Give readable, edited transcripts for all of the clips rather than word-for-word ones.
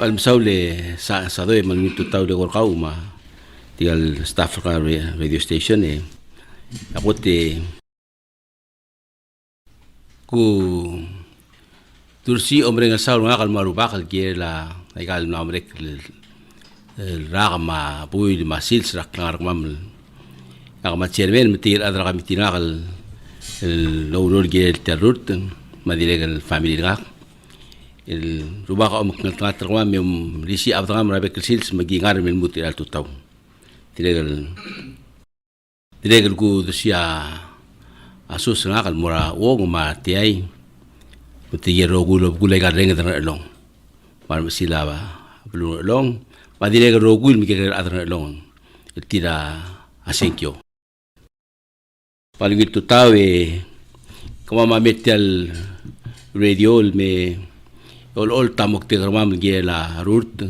Almsaule sa doy malmito tao de korkau ma tigal staff ka radio station ako ku tursi omre nga saul nga kal maruba kal la igal na omre ragma bui ma sils rak ngar mam ak ma chairman mitir adra ka mitina kal lo lo gel terrut ma dilegal family rak el rubaka o maknat wa mem risi abdram rabe sils magi ngar men mutir al tutaw dilegal ku sia asus nga kal mura wo ma tiai puti ro gulo gulay ka renga dana long par sila ba blu long pa dilegal ro gul mi ke adana long tira asenkyo palingit tutaw kama mametal radio me all tamok te ramam gela rurt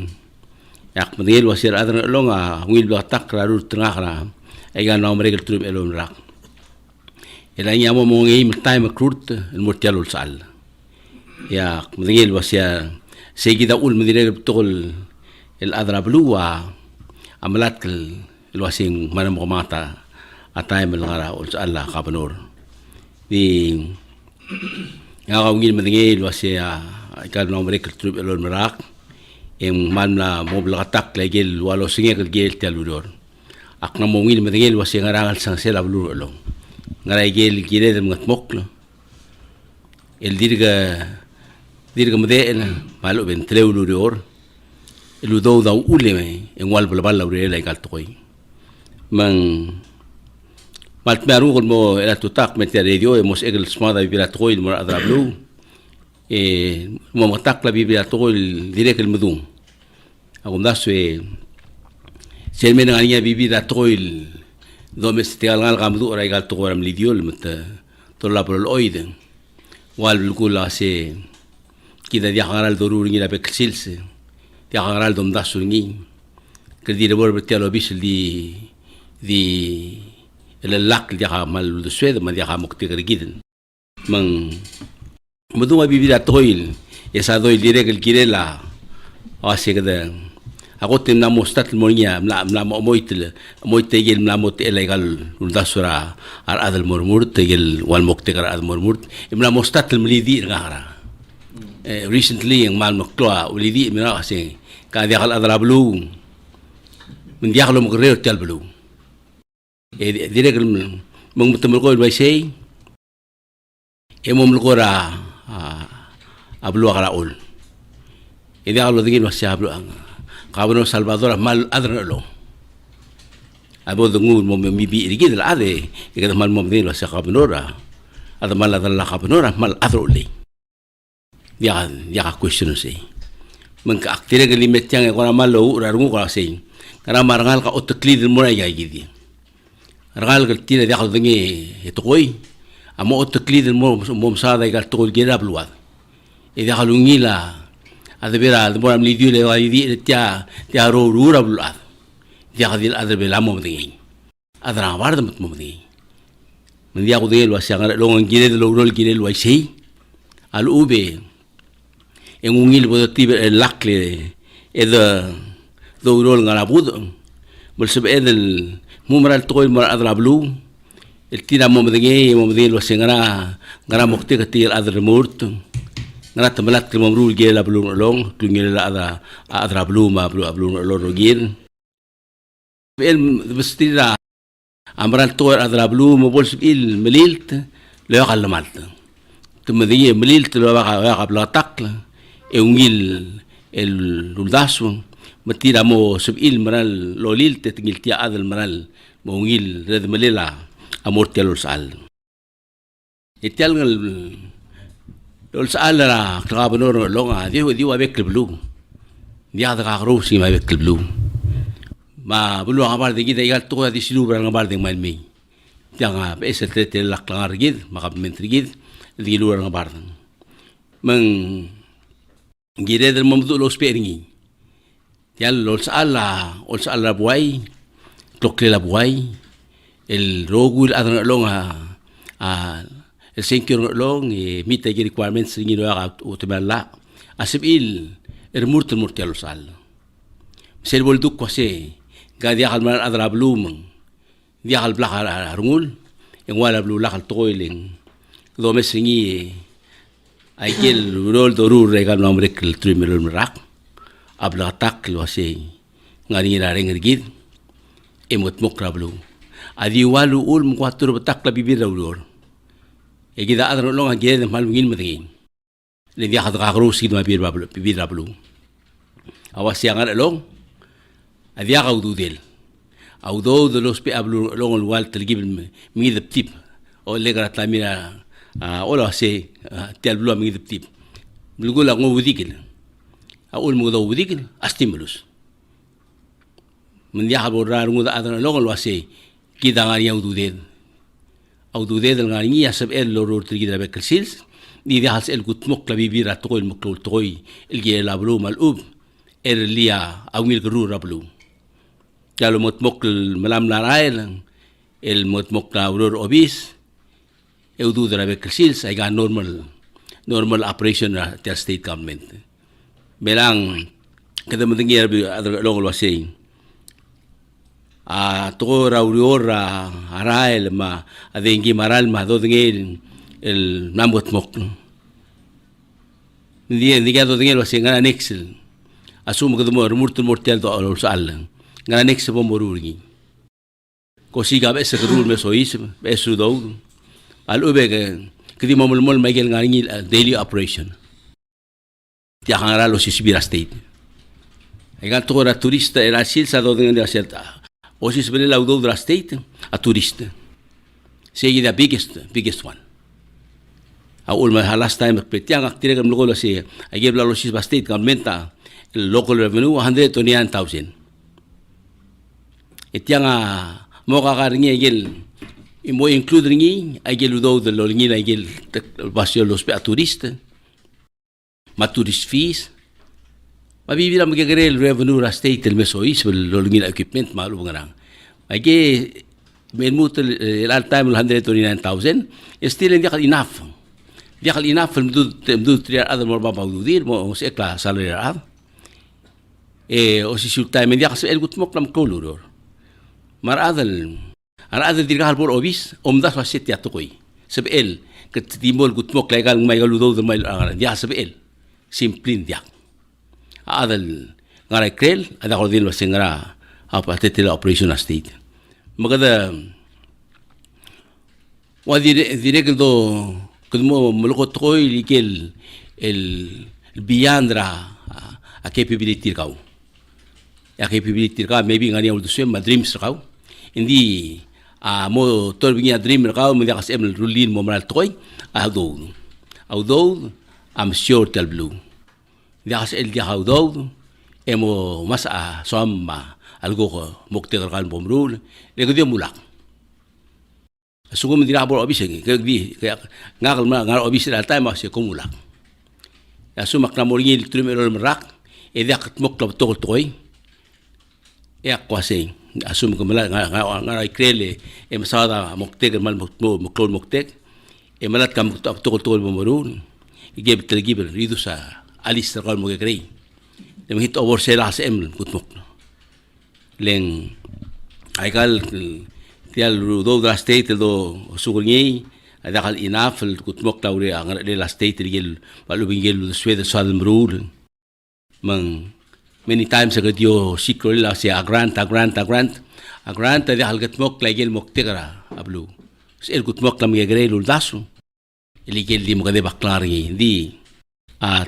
yak manil wasir adana long ngil batak rurt ngakra ay ga no mregal trum elon rak ila nyamo mo ngi time rurt el mortialul sal yak manil wasir segida ul manil tol el adra blua amalat el wasing manam mata atay malngara ul sal kapanor di ngawngil manil wasir ikal no mereka trip elon merak yang mana mobil katak lagi walau singe kergel teludor ak na mongil medengel wasi ngarangal sang sela blur elong ngarai gel gile dem ngatmok lo el dirga medena malu ben teludor elu do da uleme en wal bal laure la ikal toy mang mat maru kon mo ela tutak meter radio mos egel smada bira toy mo adra blue mo matak la biblia tol direk el mudum agum daso selmen ngania biblia tol domestic ngal gamdu ora igal to ram lidiol mat tolla por el oide wal kula se kida dia garal dorur ngi la beksilse dia garal dom daso ngi kedi de bor betelo bis di el lak dia mal de suede ma dia mokte gergiden mang muduma bibira toil esa doy direk el kirela ase kada ako tim na mostat monya mla moitel gel mla mot illegal undasura ar adal murmur tegel wal mokte gar ad murmur mla mostat mlidi ngara recently yang mal mokla ulidi mira ase ka dia kal adal blu min dia kalo mogreo tel blu direk mong mutemel ko bay say emom lukora ablu akaraul ini kalau dingin masih ablu kawan Salvador mal adren lo abo dungu mo mibi rigid la ade kita mal mo dingin masih kabenora ada mal adala kabenora mal adrole dia question sih mengka aktire gelimet yang ekor mal lo rarungu kalau sih karena marangal ka otoklid mo na gidi rangal tira dia kalau dingin itu koi amo otoklid mo sada igal tol gera bluad ida halungila adebera mo am lidio le wadi tia ro rura bluad dia hadil adebe lamo mdingi adra warda mut mdingi mendia ko del wasanga longan gire lo rol gire lo sei al ube en ungil bo tibe el lakle eda do rol ngara bud bol sebe edel mumral toy mar adra blu el tira mo mdingi lo sengara ngara mokte katil adre murt ngara tamalat ke mamrul gela belum long tungel la adra belum lo gil el bestira amral to adra belum bol sil melilt le qalmat tumadiye melilt lo wa qabla taqla e ungil el luldasu matira mo subil maral lo lilt tingil tia adal maral mo ungil red melela amortialul sal itial ngal lol sal la kabenor longa di wa bekl blu dia da garo si ma bekl blu ma blu ngabar de gida igal to di silu bran ngabar de mal mi dia nga ese tete la klar gid ma kab mentri gid di lu ngabar mang gide del mamdu lo speringi dia lol sal la buai klokle la buai el rogul adana longa el senkir long mita requirements ngi do aga utemala asib il murtel sal sel bolduk kwase ga dia kal man adra blum dia kal blakar rungul yang wala blu lakal toiling do mesingi ay gel rol do ru regal nomrek trimel rak abla tak lo ase ngari reng rigid emot mokra blu adi walu ul mquatur batak la bibir ulor e gida adra lo ngel mal ngin medin le dia khadra rusi ma bibir blu awas yang ada long adia gaudu del audo de los pe ablu long el wal telgib mi de tip o le grat la mira o lo se tel blu mi de tip lugo la ngo wudikil aul mo do wudikil astimulus من يحب الرار مود أذن لغة الواسي كذا غني أو دودين الغني يحسب إل لورور تريد ربك السيلز دي حاس إل قط مقلب بيرا تقول مقلول تقول الجيل لابلو ملؤوب إرليا أو ميل جرور ربلو قالوا متمقل ملام لارايل المتمقل أورور أوبيس أو دود ربك السيلز أيها normal operation تاع state government بلان كذا مدنيا بأذن لغة الواسي to rauriora arael ma adengi maral ma do dengel el nambot mok dia do dengel wasi ngana nexel asum ko mo murtul mortel do sal ngana nexel bo morurgi ko siga be se rul me sois be su do al ube kidi mo mol magel ngani daily operation dia hangara lo sibira state egan to ra turista era silsa do dengel acerta Osi sebenarnya laudo dra state a turista. Segi the biggest one. Aul ma last time petiang aktire kam logo se age bla losis ba state government local revenue 129,000. Etiang mo ka karingi agel mo include ringi agel udo de lo ringi agel basio los pe a turista. Ma tourist fees mabibira magagare el revenue ra state el mesois lo ringi equipment malu ngarang age menmut el all time 129,000 still hindi enough mdu triar other more ba udir mo se kla salary ad o si shoot time hindi kasi el gutmok lam kolor mar adal dirgal por obis omdas wa set ya tokoy sab el ket timol gutmok legal may galudo de may dia sab el simplin dia adal ngaray krel ada ko din wasingara apa tetela operation state magada wadi direk do kudmo mulko toy likel el biandra a capability kau maybe ngani ul dusem dreams kau indi mo torbinya dream kau mo dikas emel rulin mo mal toy although I'm sure tel blue dikas el dia although emo mas somma algo ko mokter kan bomrul le ko dia mulak sugum dira bor obis ke di ngal ma ngal obis la time ma se ko mulak sumak na moringi trimero merak e dia kat mok to toy e akwase asum ko mala ngal krele e masada mokter mal moklol mokter e malat kam to bomrul e geb telgib ridu sa alis kal mo grei dem hit over sela sem kutmok leng aikal tial do da state do sugulngi adakal enough kutmok tawre ang de la state rigel balu bingel swede sal mrul mang many times ago sikro la se a grant de hal kutmok legel moktegara ablu el kutmok lam gegre lul dasu iligel di mogade baklari di a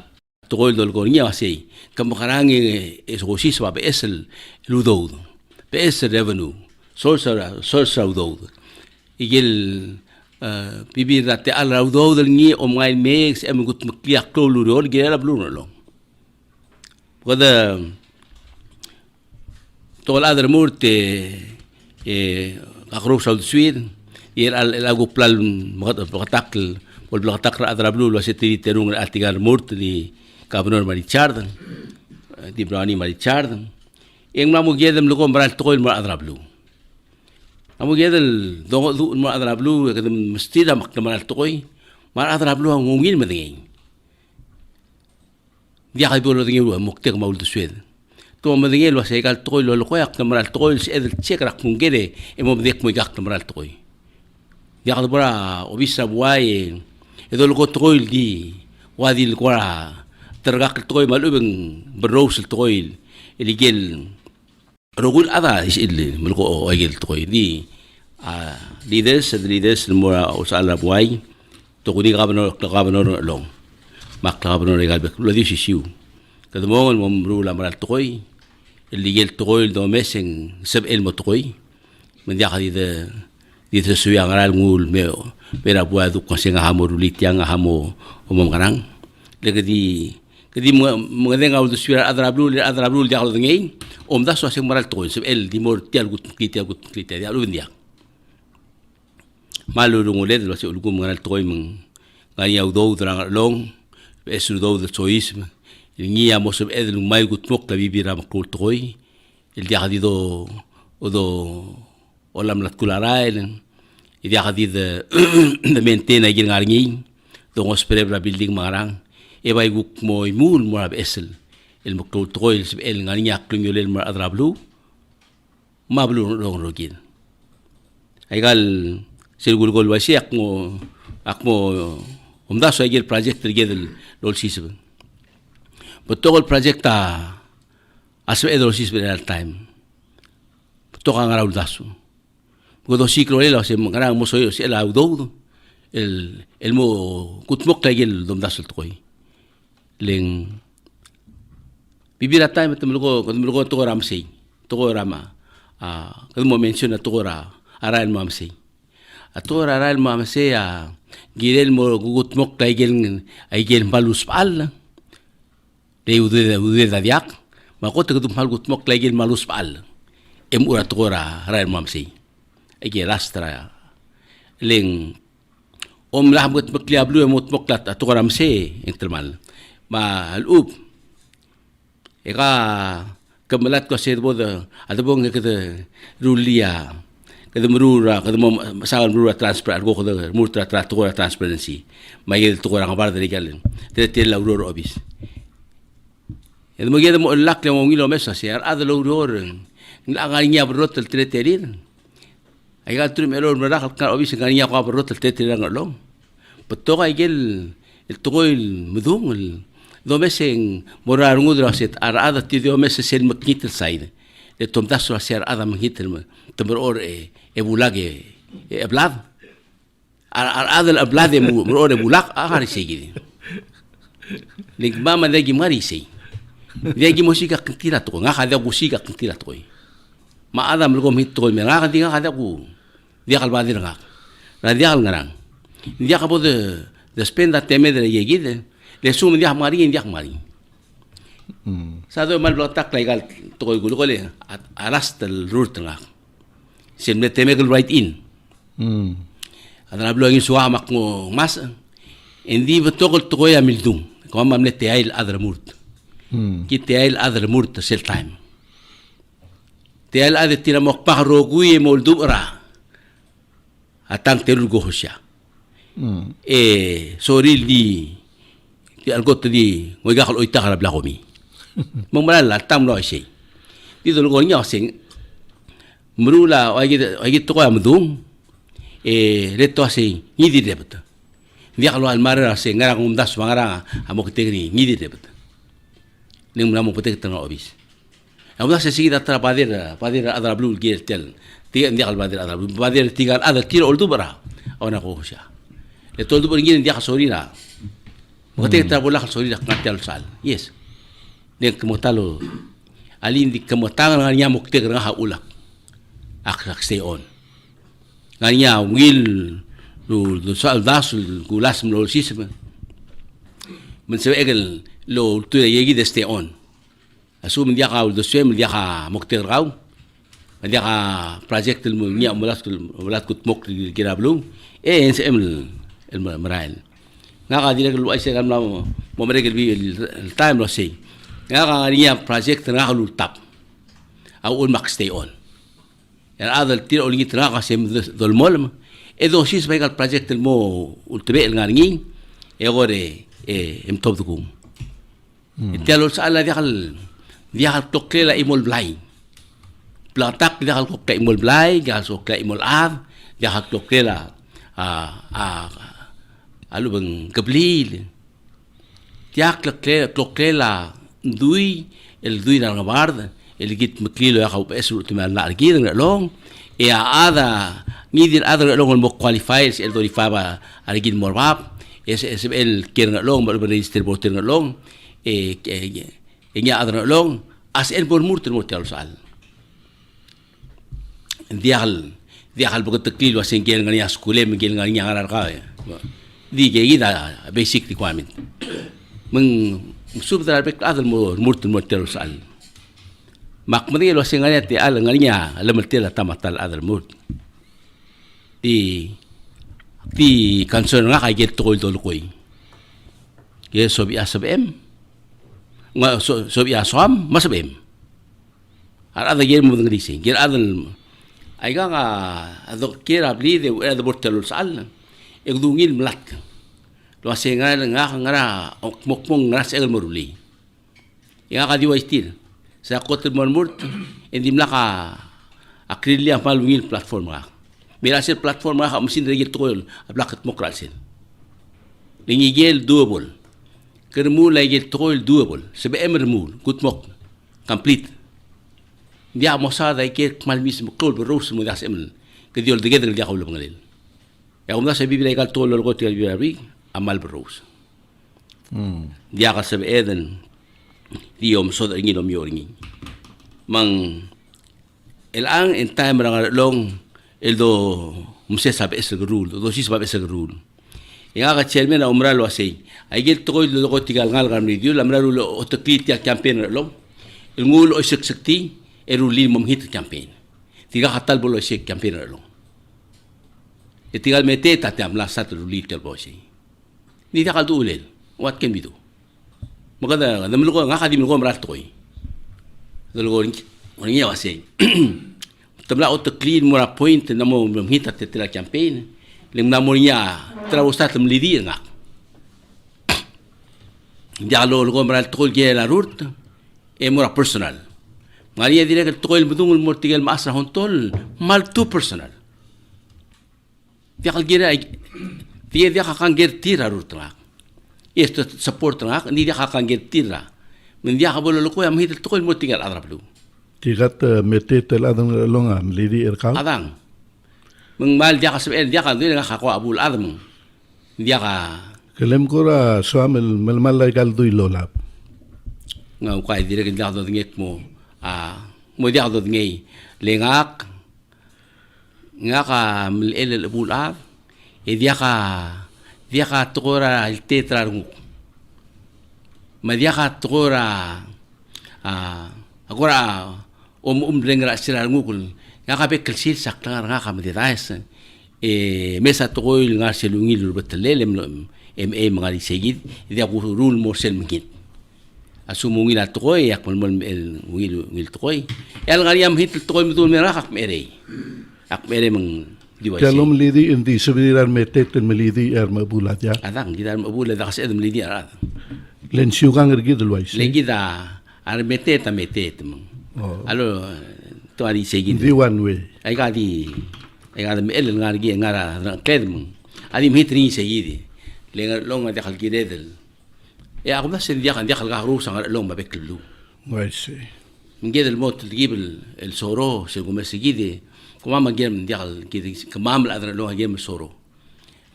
togol dol gornya wasi kam karangi esosis wa besel ludo besel revenue source udo igel bibir rat al udo del ni o mai mex em gut mkliak to lurol gela bluno lo goda tol adre murte akro saud swid yer al lagu plal magatakl wal blagatakra adra blu lo setiri terung atigar murte di Governor Marichard, di Brani Marichard, yang mamu gedem luko maral toil mar adrablu. Mamu gedel do mar adrablu gedem mesti da mak maral toy mar adrablu ngungil medeng. dia ka bolo ngel wa muktek maul de sued to ma ngel wa se gal toy lo ko yak tamral toy se ed check rak mungere e mo dek mo yak tamral toy dia ka bora obisa buai e do lo toy di wadi l kwara tergak toy malubeng berous toy اللي جيل رجول هذا إيش اللي ملقو أجيل تقول دي leaders المورا وسأل أبواي تقولي قابنور لون ما قابنور رجال بك لو دي شيء كذا مون ممرو لمرال تقول اللي جيل تقول دو ميسن سب علم تقول من دي أخذ دي تسوي عمرال مول بين أبواي ذو كونسين هامو روليتيان هامو وممكنان لكن Kadi mga ngawul suara adrablu dia kalau dengai das so asing maral toy seb el di mor tial gut klite dia lu dia malu ngule lo se ulgum maral toy meng ngani au do drang long esu do de choice ni amo seb el mai gut mok la bibira makul toy el dia hadi do olam lat kularail dia hadi de maintain agir ngarngi do ngospere bra building marang e vai guk mo imul mo ab esel el mokto toil el ngani yak klingol mar adrablu mablu rong rogin ay gal sirgul gol wasi akmo das agel project gedel lol sisbe botogol project asbe edol sisbe al time toka ngara uldasu godo sikro elo se ngara mo soyo se la udo el mo kutmok tagel dom dasul toy leng bibira time tumlugo to ramsey to rama kad mo mention to ra aral mamsey atora aral mamsey girel mo gugut mok taigel aigel malus pal de ude da diak ma ko te gutum hal gut mok taigel malus pal ura to ra aral mamsey aigel rastra leng lah mut mokliablu mot moklat to ramsey intermal ma alub eka kemalat ko serbo da adabong ke rulia ke murura ke masalan murura transparent go ke murtra tratora transparency ma yel to ra ngabar de galen te la uror obis el mo yeda mo lak le mo ngilo mesa ser adalo uror ngania brot el treterir ay gal trum error mara ka obis ngania ko brot el treterir ngalo petoga igel el toil mudung do meseng morar ngudra set arada ti do meses el makit side de tomdaso ser ada makit temor or e bulage e blad arada el blad mor e bulag agari seguidi lig mama de gimari sei de musika kentira to nga kada musika kentira to ma ada mlgo mit to me nga dinga kada ku dia kalbadir nga na dia ngarang dia ka bod de spenda teme de yegide le sum dia mari sado mal blotak legal to ko gulo le aras tel route nga sin me teme right in adana blo ngi suwa mak ngo mas indi betokol to ko ya mildum ko mam ne tail adramurt ki tail adramurt sel time tail ad tira mok pahro gui moldum ra atang terul go hosya soril di algot di ngoy gakal oita kala blakomi mongmalan la tam lo sei di dol gol nya sing mrula agi to ko amdum leto sei ni di debata dia kalau almara se ngara das mangara amok tegni ni di debata ning mamo potek tanga obis amda se sigi datra padir adra blue gel tel dia al padir adra padir tigal ada tiro oldu bara ona ko sha le toldu por ngin dia sorina Mote trabola sorry dak ngatel sal. Yes. Nek kemotalo alin di kemotang nganya mukte nga haulak. Ak stay on. Nganya will lo sal dasul gulas mlo sisma. Men se egel lo tu yegi de stay on. Asum dia ka do sem dia ka mukte raw. Dia ka project el nya mulat kut mok girablu. NSM el marail. Nga direk lu ay sekam la mo mereka bi el time lo say nga niya project nga lu tap au ul mak stay on ya adal tiro li tra ka sem dol mol edo sis ba el project el mo ultebe el ngi e gore em top du Tialo sa ala dia kal toklela imol blai. Platak dia kal kokla imol blai, dia kal kokla imol ar, dia kal toklela alu bang kablil. Tiak toklela dui el dui na ngabard, el git maklilo ya kau pesu timal na gid long. Ada midir ada long mo qualifiers el dori faba arigid morbap. SSL kira long baru register botir long nya ada long as el por murter motel sal dial bukan teklil wasen gel ngani skule mengel ngani ngarar ka di gida basic requirement meng subdar bek ada murter motel sal mak mari wasen ngani ti al ngani alam tel tamatal ada murt di concern nga kay get tol koy ye sobi asabem nga sobi asam masabem ada ger mo ngisi ger adal ay nga ado kira bli de ada bortel sal e dungil mlak lo asenga nga mokmong nga sel moruli ya ka diwa stil sa kotel mormurt endi mlaka akrilia palungil platform nga Mirasir platform nga mesin regil tol ablakat mokrasil. Lingigel doable. Kermu lagi tol doable. Sebe emermul gutmok complete. Dia mosada ke malmis tol beros mo das emel. Kediol deged dia ko ngalil. Ya umda sebi legal tol lo got bi amal beros. Dia ka sebe eden diom soda ngilom yoringi. Mang elang in time ra long el do mse sabe ese rule do si sabe ese rule ya ga chairman umra lo asay ay gel to lo ko tigal ngal gam ni dio lamra lo o taklit ya campaign lo el ngul o sekti e ruli mom hit campaign tiga hatal bolo se campaign lo e tigal mete ta tam la sat ruli tel bo si ni ta kal dulel what can we do magada namlo ko nga kadim ko mra toy do lo ni ya asay tabla o clean mo na point na mo hita tetela campaign lim na mo niya trausat mlidi nga dialo lo mara tol ge la route e mo personal maria dire que tol budung mo tigal masra hontol mal tu personal dia gira dia kan gertira route nga esto support nga ni dia kan gertira men dia habolo lo ko am hita tol mo tigal adrablu Tigat mete tel adang longa lidi erkau. Adang. Mengmal dia kasih dia kan tu dengan kakak abul adam. Dia ka. Kelem kora suamel melmal legal tu ilolap. Ngau kai dia kan dia tu ngek mo mo dia tu ngei lengak ngaka mel el abul ab. Dia ka tora el tetra ngu. Ma dia ka tora agora rengra sirar ngukul nga ka bekel sil saktangar nga ka meditais mesa toil nga selungil betelele mga disegid dia ko rule mo sel mingit asumungil at toy yak mol ngil toy el ngariam hit toy mutul mera ak mere mang diwasi kalom lidi indi subirar metet melidi er mabulat ya adang gidar mabulat da kasi edem lidi ara len siugang ergid lwais legida ar metet mang alo to ari segid di one way ay ga el ngargi ngara kedm ali mitri segid le long de khal gidel ya ako bas dia kan dia khal ga rusa long ma beklu I see nged el mot tjib el soro segum segid kuma ma gem dia khal gid kamam la adra long gem soro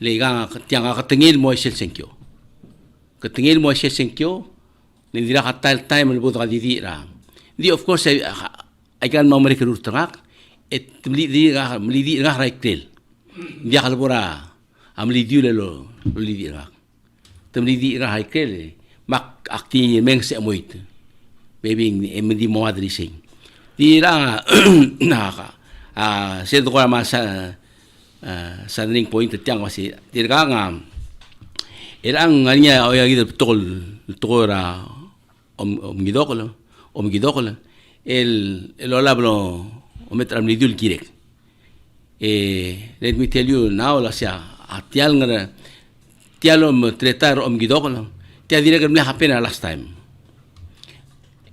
le ga tiang ga tengil mo sel senkyo ka tengil mo sel senkyo ni dira khatal time el bodra di ra di of course I can mamre ke rutrak et mlidi ga raiktel dia kalbora amlidi lo lidi ra temlidi ra haikel mak akti meng se moit baby emdi moadri sing di ra na ka se do ma sa ring point tiang wasi dirga nga erang nganya o ya gid tol omgidokolo el olablo ometram lidul kirek let me tell you now la sia atial ngara tialo tratar omgidokolo tia dire que me hapena last time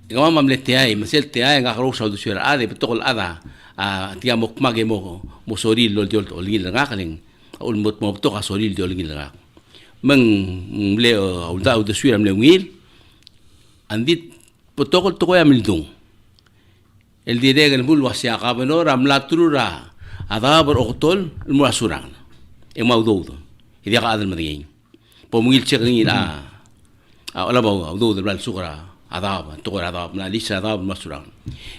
Ngawa mamlete ai, masel te ai ngakaro sa du suara ade betokol ada tia mokmage mo soril lol diol olgil ngakaling ulmot mo to ka soril diol ngil ngak. Meng le ulda du suara mle ngil andit betokol to ya mildung. El direga el bul wasia ka beno ram latrura ada ber oktol mo asurang. E mau do. Idia ka adal mading. Po mungil chekngil ala ba do del sukra adab togor adab na lisa adab masurang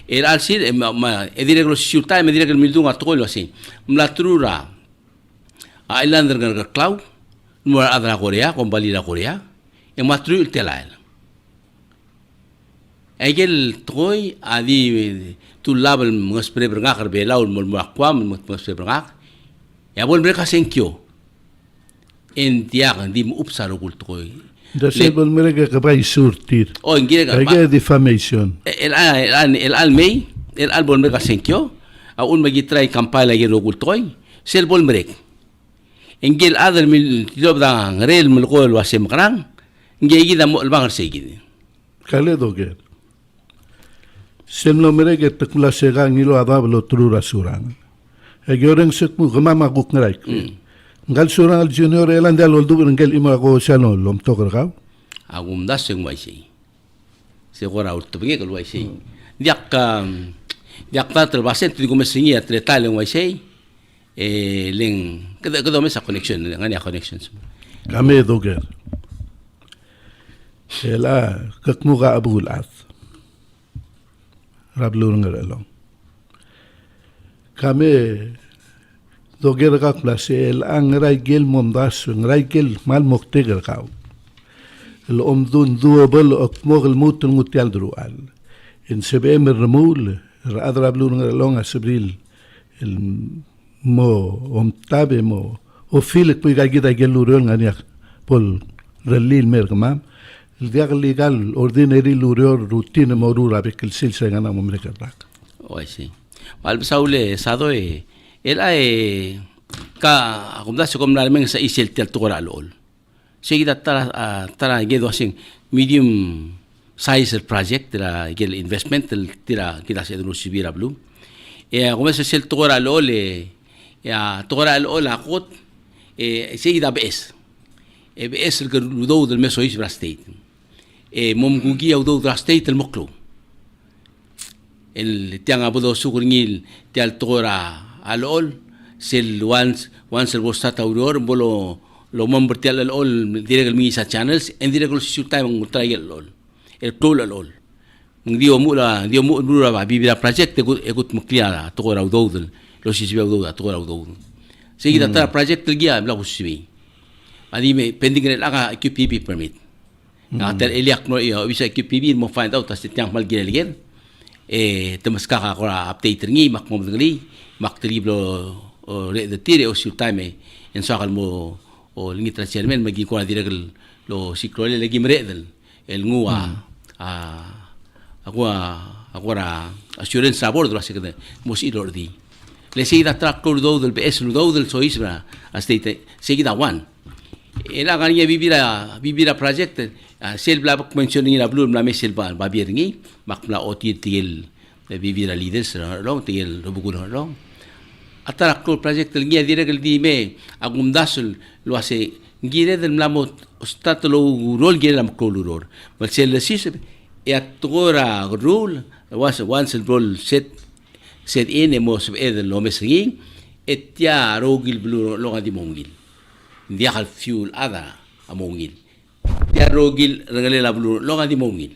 el alsil ma edire glo siuta me dire que mildung atolo así mlatrura a islander gar clau no adra Corea con valida Corea e matru telael egel troi adi tu label mospre bringar be laul mol makwam mospre bringar ya bol breka senkyo en diag dim upsaro kultroi Da sempre mereka kapai surtir. Oh, ingirega. Kagai defamation. El almei, el albol mereka senkyo, a un magi try campaign lagi rogul toy, sel bol merek. Ingil adal mil job da rel mil ko wasem krang, ngegi da mo bangar segi. Kale doger. Sem no mereka takula sega ngilo adab lo trura surang. Egoreng sekmu gamama guk ngraik. Ngal surang al junior elandal oldu ngel ima ko sano lom toker kaw. Agum das seng waisi. Segora urtu binge kal waisi. Diak terbase tu gumesingi atletal en waisi. Ling kada mesa connection ngani connections. Kame doger. Ela kakmu ga abul ath. Rablu ngalong. Kame doger ka klase el ang raigel momdas raigel mal mokteger kaw el omdun duabel ok mogel mutun mutial drual en sebem remul radra blun long abril el mo omtabe mo o filek pu gagida gelurol ngania pol relil mergam el diag legal ordinary luror routine morura bekel silsa ngana momrekerak Oh, sí. Mal saule sadoe ela ka akumda se komna men sa isel tel tora lol seguida tara gedo asing medium size project la gel investment tira kita se dulu sibira blue como se sel tora lol ya tora lol akot seguida bes bes el do del meso is state mom gugi au do state el moklo el tianga bodo sugurngil tel tora alol sel once el bostata auror bolo lo mombertial al ol direct mi sa channels en direct lo siuta ng try al ol el tool al ol dio mu ba bibira project egut muklia to ra udol lo sisiba udol to ra udol seguida ta projectgia la usibi ani me pending el aga QPP permit atel eliak no bisa QPP mo find out as tiang mal gel temas ka update ngi mak mo ngali mak triblo de tire o siuta me en sakal mo o lingi transfermen magi ko direct lo sikrole le gimredel el ngua agora assurance a bordo así que mos ir ordi le seguida track do del PS do del soisbra hasta seguida one ela gania vivira project sel bla mentioning la blue la mesel ba birngi makla otir tigel vivira leaders lo tigel bukuno lo atara ko project ngia direct el di me agum dasul lo hace ngire del mlamo stato lo rol ngire lam ko luror but sel sis e atora rule was once el role set in emos eden lo mesri etia rogil blue lo ngadi mongil dia hal fuel ada amongil dia rogil regale la blue lo ngadi mongil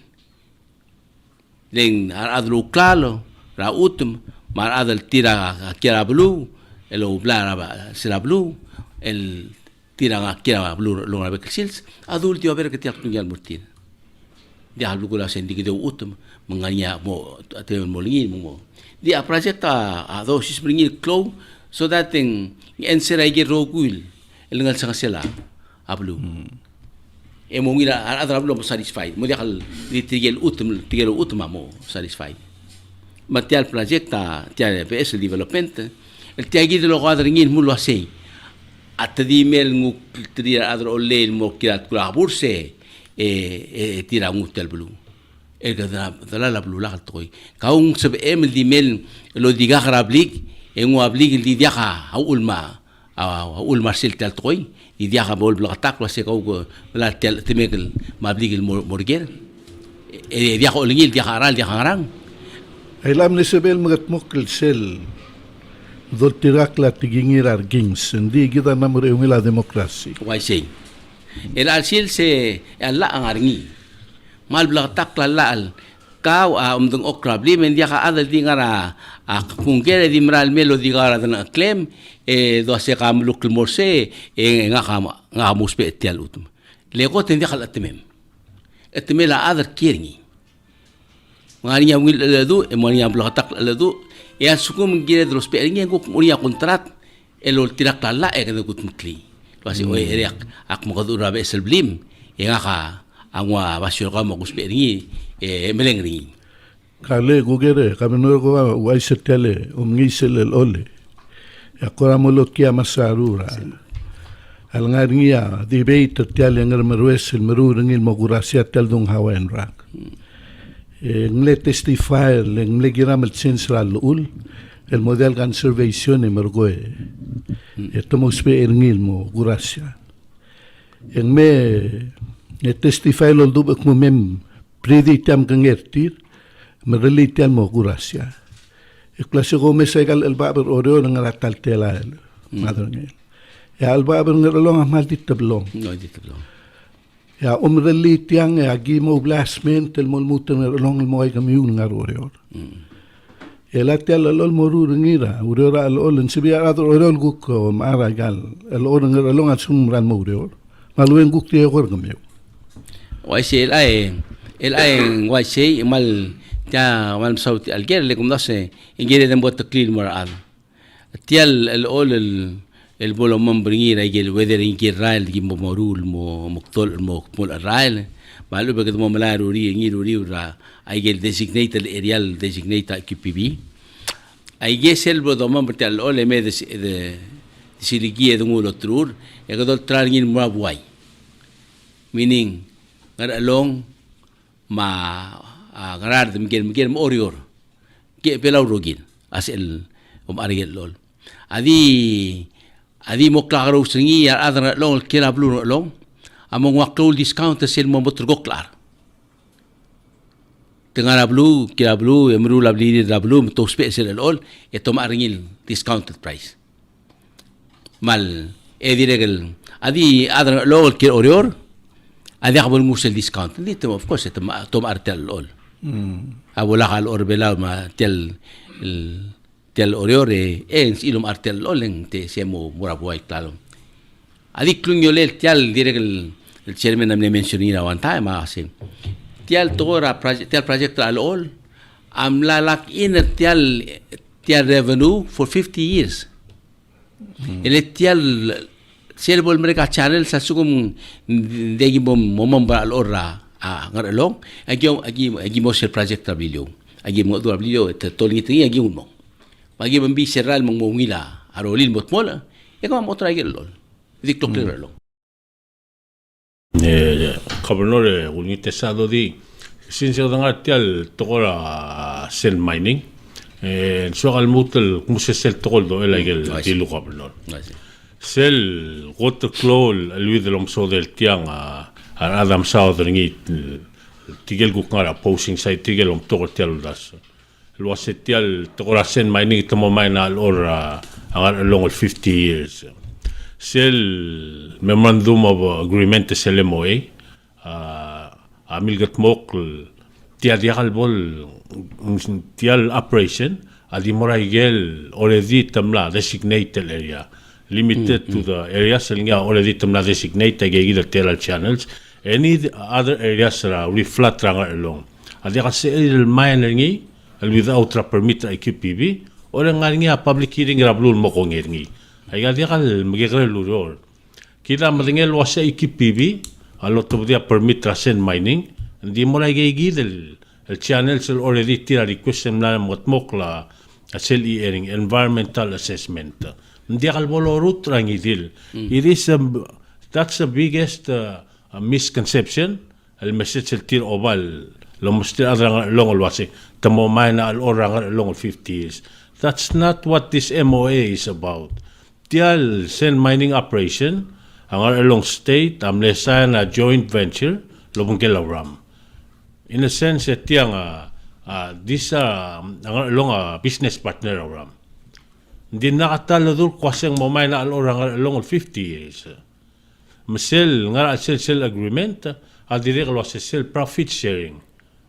len adlo claro ra utum mar adal tira kira blue el oblara será blue el tira kira blue lo ngabe sils adulto a ver que te actual murtin dia blue la sendi que de utum menganya mo ate molingin mo dia project a dosis bringil clow so that thing en será que rogul el ngal sa sela a blue mo ngira adra blue satisfied mo dia kal tigel utum mo satisfied material project tia PS development el tiagi de lo gadringin mulo así atdi mel ngu tira adro lel mo kirat kula burse tira ngutel blue dala la blula toy kaung sebe el dimel lo diga grablik en wablik el dia ka ulma ulma sil tal toy dia ka bol blatak wa se kau la tel temel mablik el morger dia ko lingil dia aral dia ngarang ay lam ni sebel magatmok sel do tirak la tigingir argings hindi kita namre umila demokrasi wai sei el alsil se alla angarngi mal blatak lalal kau umdung okrabli men dia ka adal di ngara kungkere di mral melo di ngara dan claim do se kam luk morse nga muspe tial utum lego ten dia kal atmem atmela adar kirni ngari yang wil ladu emoni yang blatak ladu ya sukum gire dros pe ngi nguk muria kontrat elol tirak lalla kada gut mukli wasi oi eriak ak mo kadura be selblim nga ka angwa basyo ka mo kuspe ngi meleng ringi kale gugere kami no ko wai setele ngisel el ole ya kora molo kia masarura al ngaringia debate tel ngar merwes el merur ngil mo gurasia tel dung hawen rak ngle testify ngle giram el central ul el model conservation emergoe tomo spe ngil mo gurasia en me testify lo dubek mo mem preditam kangertir merelitam mo gurasia klase ko me segal el babar oreo ng ratal tela madrongel ya al babar ngerlong amal ditablong no ditablong ya relitiang ya gimo blasment el molmuten ngerlong mo ay kamiun ngar oreo el atel lol morur ngira oreo al ol sibia oreo guk maragal el oreo ngerlong at sumran mo oreo maluen guk tie gor kamiu wai sei el ai wai sei mal ya mal sauti alger le kumdase ingere dem bot clean moral tial el ol el bolo membringi ra gel weather ingir rail gi mo morul mo muktol mo mol rail malu be mo malaru ri ngiri ra ai gel designated aerial designated QPB ai gesel bodo member ol me de siligi edungulo trur e godol trar ngin mo buai meaning ngara long ma ngarar mungkin orior ke pelau rogin asel arigel lol adi mo klaro singi ya adra long kira blu long among waktu discount sel mo motor klar tengara blu kira blu emru labli da blu to special lol eto maringil discounted price mal ediregel adi adra long kira orior adi qabul musel discount dito of course ito tom artel all abula kal orbela ma tel oriore ilum artel all en te semo murabuay klalo adi klunyole tel direk el chairman namne mentionina one time kasi tel tora project all am lalak in tel revenue for 50 years ele tel Selbol mereka channel sa sukum degi momom ba alora ngaralong agi mo share project tabilyo agi mo do tabilyo toling iti agi mo agi mambi seral mong mongila arolin motmola e ko mo try gelol dik klokler lo kabernore unite sado di sinse dangar tial tokora sel mining so al mutel kumse sel tokol do elagel dilu kabernor sel water clol alwid lom so del tiang adam south ngi tigel gukara posing site tigel om tokol tial das lo setial tokora sen mining tomo mine al or agar long 50 years sel memorandum of agreement sel MOA amilgat mok tial yakal bol tial operation adi moraigel already tamla designated area limited to the areas selling already tamla designated gigi the channels any other areas are reflat along adi kasi el mine ngi without a permit IQPB or nga public hearing rablul mo ko ngi ay adi kal magigre luror kita matingel was IQPB a lot of the permit rasen mining hindi mo lagi gigi el channels already tira request na motmokla sel hearing environmental assessment hindi kalbolo root rangi dil it is that's the biggest misconception el message el tir oval lo musti adra long wasi tamo mai na al orang long 50 years. That's not what this MOA is about. Tial sand mining operation ang along state amlesa na joint venture lo bungkel ram. In a sense tiang this ang along business partner ram. Hindi nakatalo dur kwaseng momay na al orang along 50 years. Masel nga sel agreement adire lo sel profit sharing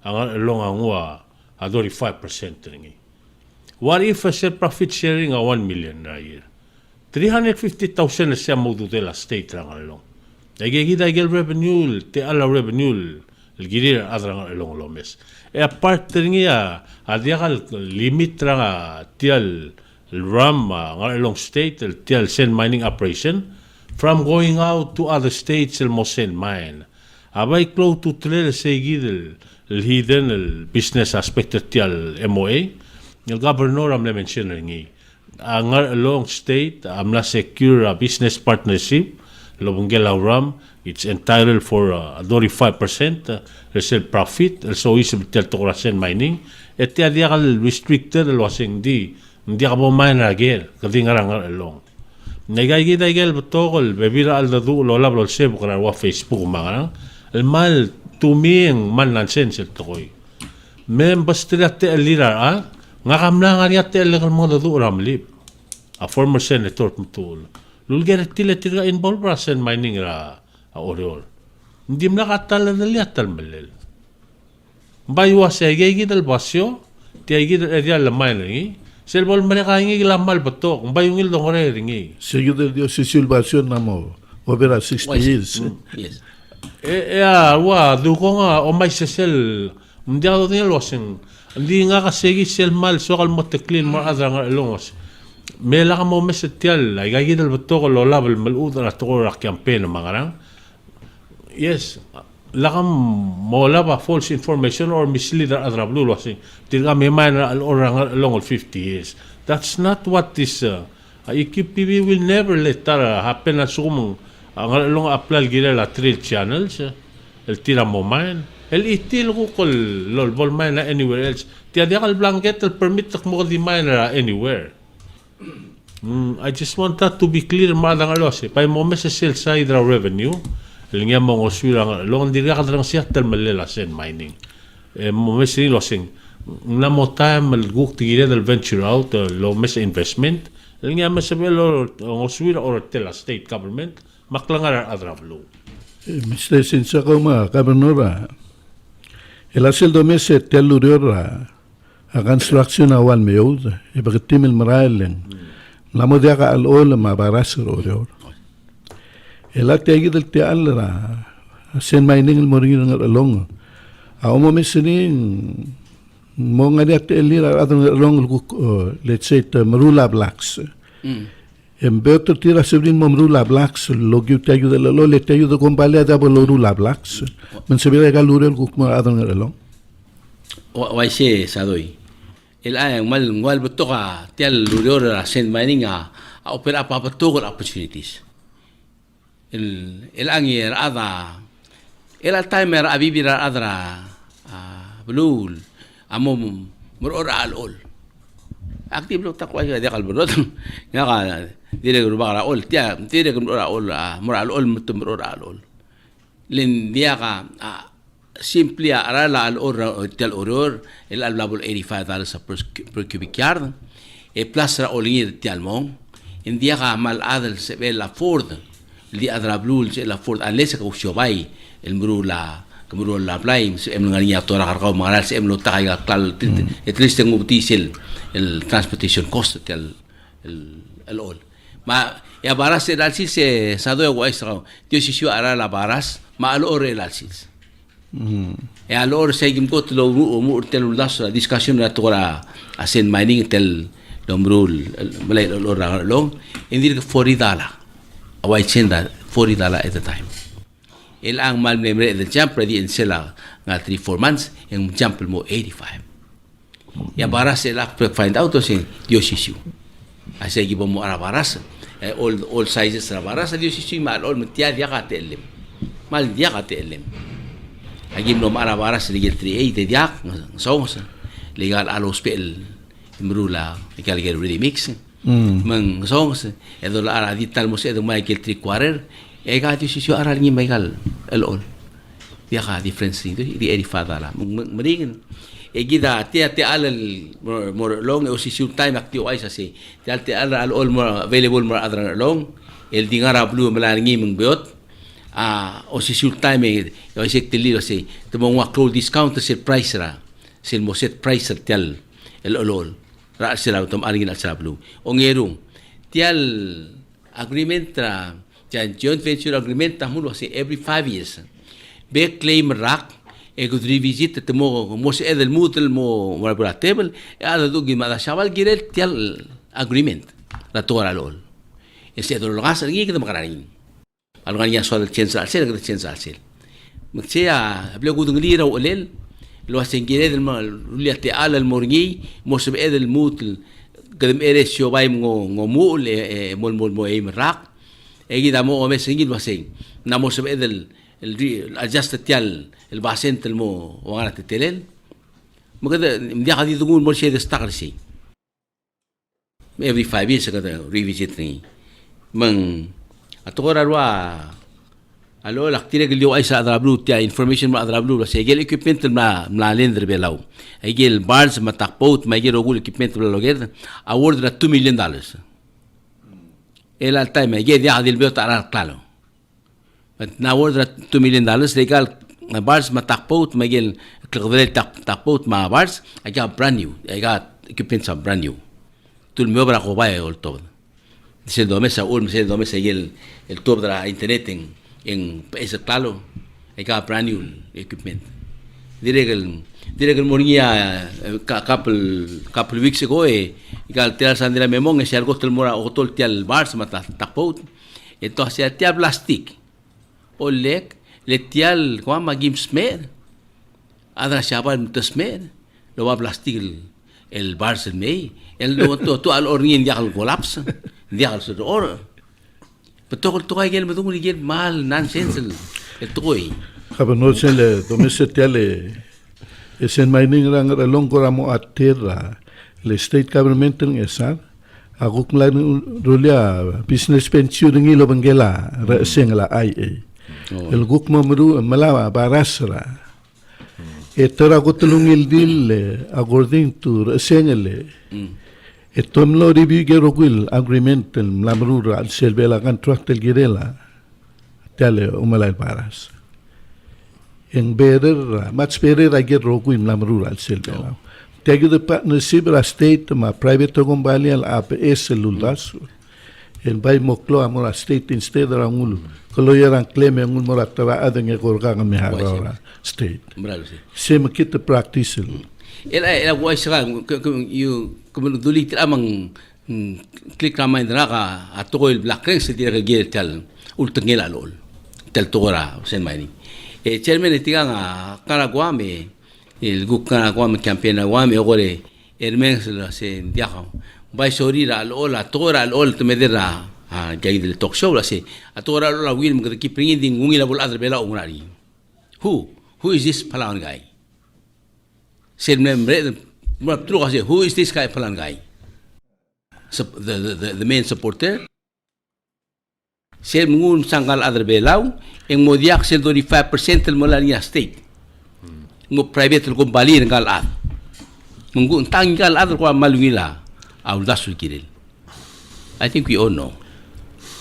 ang along angwa adori 5% ringi. What if a sel profit sharing 1 million a year? 350,000 na siya modutela state lang along. Nagigita igel revenue te ala revenue girir adrang along lomes. E apart ringi adiakal limit lang tial ram nga along state tial sand mining operation from going out to other states el mosen mine. Abay close to tler seguid el hidden el business aspect tial MOA. El governor am le mention ringi. Ang along state am la secure business partnership lo bungel ram it's entitled for 35% resell profit so isip tial tokorasen mining et dia kal restricted el wasing di ka mo mine agel kadingarang along. Negay kita igel betokol bebira al dadu lo lab lo sebo kana wa Facebook mangarang el mal tuming man nonsense tokoy mem bastriate el lira nga kamla nga riate el mo dadu ramlip a former senator mutul lulger tila involved rasen mining ra orol hindi nakatala na liatal malel baywa segay gidal basyo tiay gidal area la mining selbol mereka ingi lamal betok, bayungil dong orang ringi. Seguido de Dios y salvación namo, over 60 years. Yes. Duko nga, o may sesel, hindi ako nila wasing, hindi nga kasegi sel mal, so kal mo teklin, mo adra nga ilongos. Mela ka mo mesetial, ay gagidal betok, lo label, maluda na toko rak campaign, mga rang. Yes, lakam mo laba false information or mislead adra blue wasing tilga may man al orang along 50 years. That's not what this EQPB will never let that happen at sumong ang along apply gila la trail channels el tira mo man el itil ko kol lol bol man anywhere else tiya kal blanket el permit tak mo di miner anywhere. I just want that to be clear madang alos pa mo mes sell side revenue linga mo ngoswira long dira ka drang siya tal malela sen mining mo mesri losing na mo time mal guk tigire del venture out lo mes investment linga masabelo ngoswira or tel state government maklangar adravlo Mr. Sinsa Koma Gobernora el asel do mes tel luriora a construction awan meud e bagtim el maraelen la modia ka al ol ma baras lurior el ategi del tial ra sen mining el moring ng along a mo mesin mo nga diat elira adong along let's say marula blacks en beto tira sebrin mo marula blacks logyo tayo del lo le tayo do compale da marula blacks men se vira galure el guk mo adong along o se sadoy el ay mal beto ka tial lurior sen mining a opera pa beto opportunities el angir ada el timer abibira adra blul amom murora alol aktif lo takwa de kalbrot nga ka dire ko ba ol tia dire ko ol mura alol mutum murora alol lin dia ka simply arala alor tel oror el albabul 85 dollars per cubic yard e plus ra olingir tialmong in dia ka mal adel se la ford li adrablul se la ford unless ka usyobay el murula la play se em ngani atora karkaw mangal se em lo takay klal at least ang utisil el transportation cost tel el all ma ya baras el alsis se sado wa isra dio si ara la baras ma al or el alsis e al or se gim got lo mu tel das discussion la tora asen mining tel domrul malay lo long indir $40 away chenda $40 at the time. El ang mal membre the jump ready in sela nga 3-4 months yung jump mo 85. Ya baras el find out sin diosisyu. Asa gibo mo ara baras all sizes ra baras diosisyu mal all mtia dia ka telem. Mal dia ka telem. Agim no marabaras legal 3A de diak songs legal alo spell imrula legal get really mix mang songs edo la ara dital mo se edo Michael 3/4 ga ti sisyo aral ni Michael alol dia ka difference di eri fada la mering gida te al more long o sisyo time active ay sa si te al all more available more other long el dingara blue malangi mong beot o si time o si tili o si temo wa close discount sa price ra sil mo set price tial el olol ra sila tom alingin at sa blue o ngerong tial agreement ra tial joint venture agreement ta mulo si every 5 years be claim rak e good revisit temo mo si edel mutel mo wala table ada dugi ma shaval girel tial agreement la tora lol ese do lo gas ngi kita makaranin algo niya soal chance al sel chance al sel magsia hablo gudung lira o lel lo asen gire del mal liate al morngi mo se edel mutel kadem eres yo bay ngo mul mo e rak e gida mo o mesingil wasing na mo se edel el adjust tial el basent el mo wala telel mo kada mdi khadi dugun mo se destakar si every 5 years kada revisit ni mang atora rwa alo laktire gilio ay sa adrablu tia information ma adrablu la segel equipment na lender belaw ay gel bars matakpot may gel ogul equipment la loger award na $2 million el al time ay gel dia adil beot ara klalo but na award na $2 million legal bars matakpot may gel klagdel takpot ma bars ay got brand new ay got equipment sa brand new tul me obra ko bay ol todo se do mesa el top de la internet en ese claro hay cada brand new equipment direct moría couple weeks ago gal tirar sandera memong ese algo tel mora o tol tial bars mata tapot entonces tial plastic o lek le tial kwa magim smer adra shaban tesmer lo va plastic el bars el mei el lo to al ornien ya al colapse dia also or betul tu gel betul gel mal nonsense el toy Kaba no se le domesticale esen mining rang long koramo aterra le state government ng esa aguk lang rulia business pension ng ilo bangela reseng la IA el guk mamru mala barasra etara ko tulungil dil according to reseng le etom lo review gerogul agreement lamrura al selbela contract el girela tale umalay paras en better much better I get rogul lamrura al selbela take the partnership la state ma private company al APS lulas en bay moklo amora state instead rangul kolo yarang claim ngul moratara adeng egorga ngamehara state same kit practice ela gua sira you como dulit amang click ramay draka atoil black ring se tira gel tal ultengela lol tal tora sen mining chairman itiga nga Karaguame el guk Karaguame campaign Guame ogore hermens la se diajo vai sorira al ola tora al ol temedera jay del talk show la se atora la will mga ki pringin ngungila bol adre bela ungari who is this palan guy said member who is this guy palan guy the main supporter said mungun sanggal adre belaw en modiak sel 25% el molania state ngo private ko bali ngal ad mungun tanggal adre ko malwila au dasul kiril I think we all know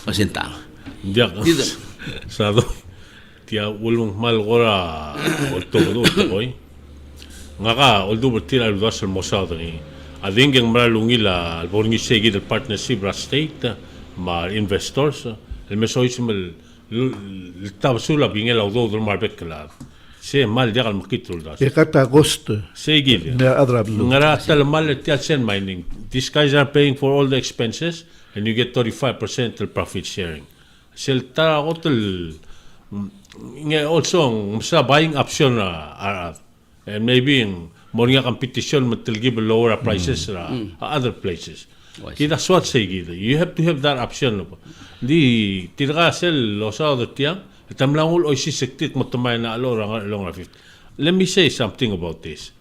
pasentang dia sado dia ulung mal gora todo hoy ngaka oldo bertira al dasul mosad ni adingeng malungila al borngi segi del partnership ra state ma investors el mesoism el tabsula bingel audo del marbekla se mal dia al makitul das ekata agosto segi ne adrab ngara tal mal tial sen mining these guys are paying for all the expenses and you get 35% of profit sharing. Sel ta hotel also sa buying option and maybe morning competition will give lower prices other places. That's what say you have to have that option. Di tira sel los other tiang Tamlangul o sisiktit mo tumay na along rafit. Let me say something about this.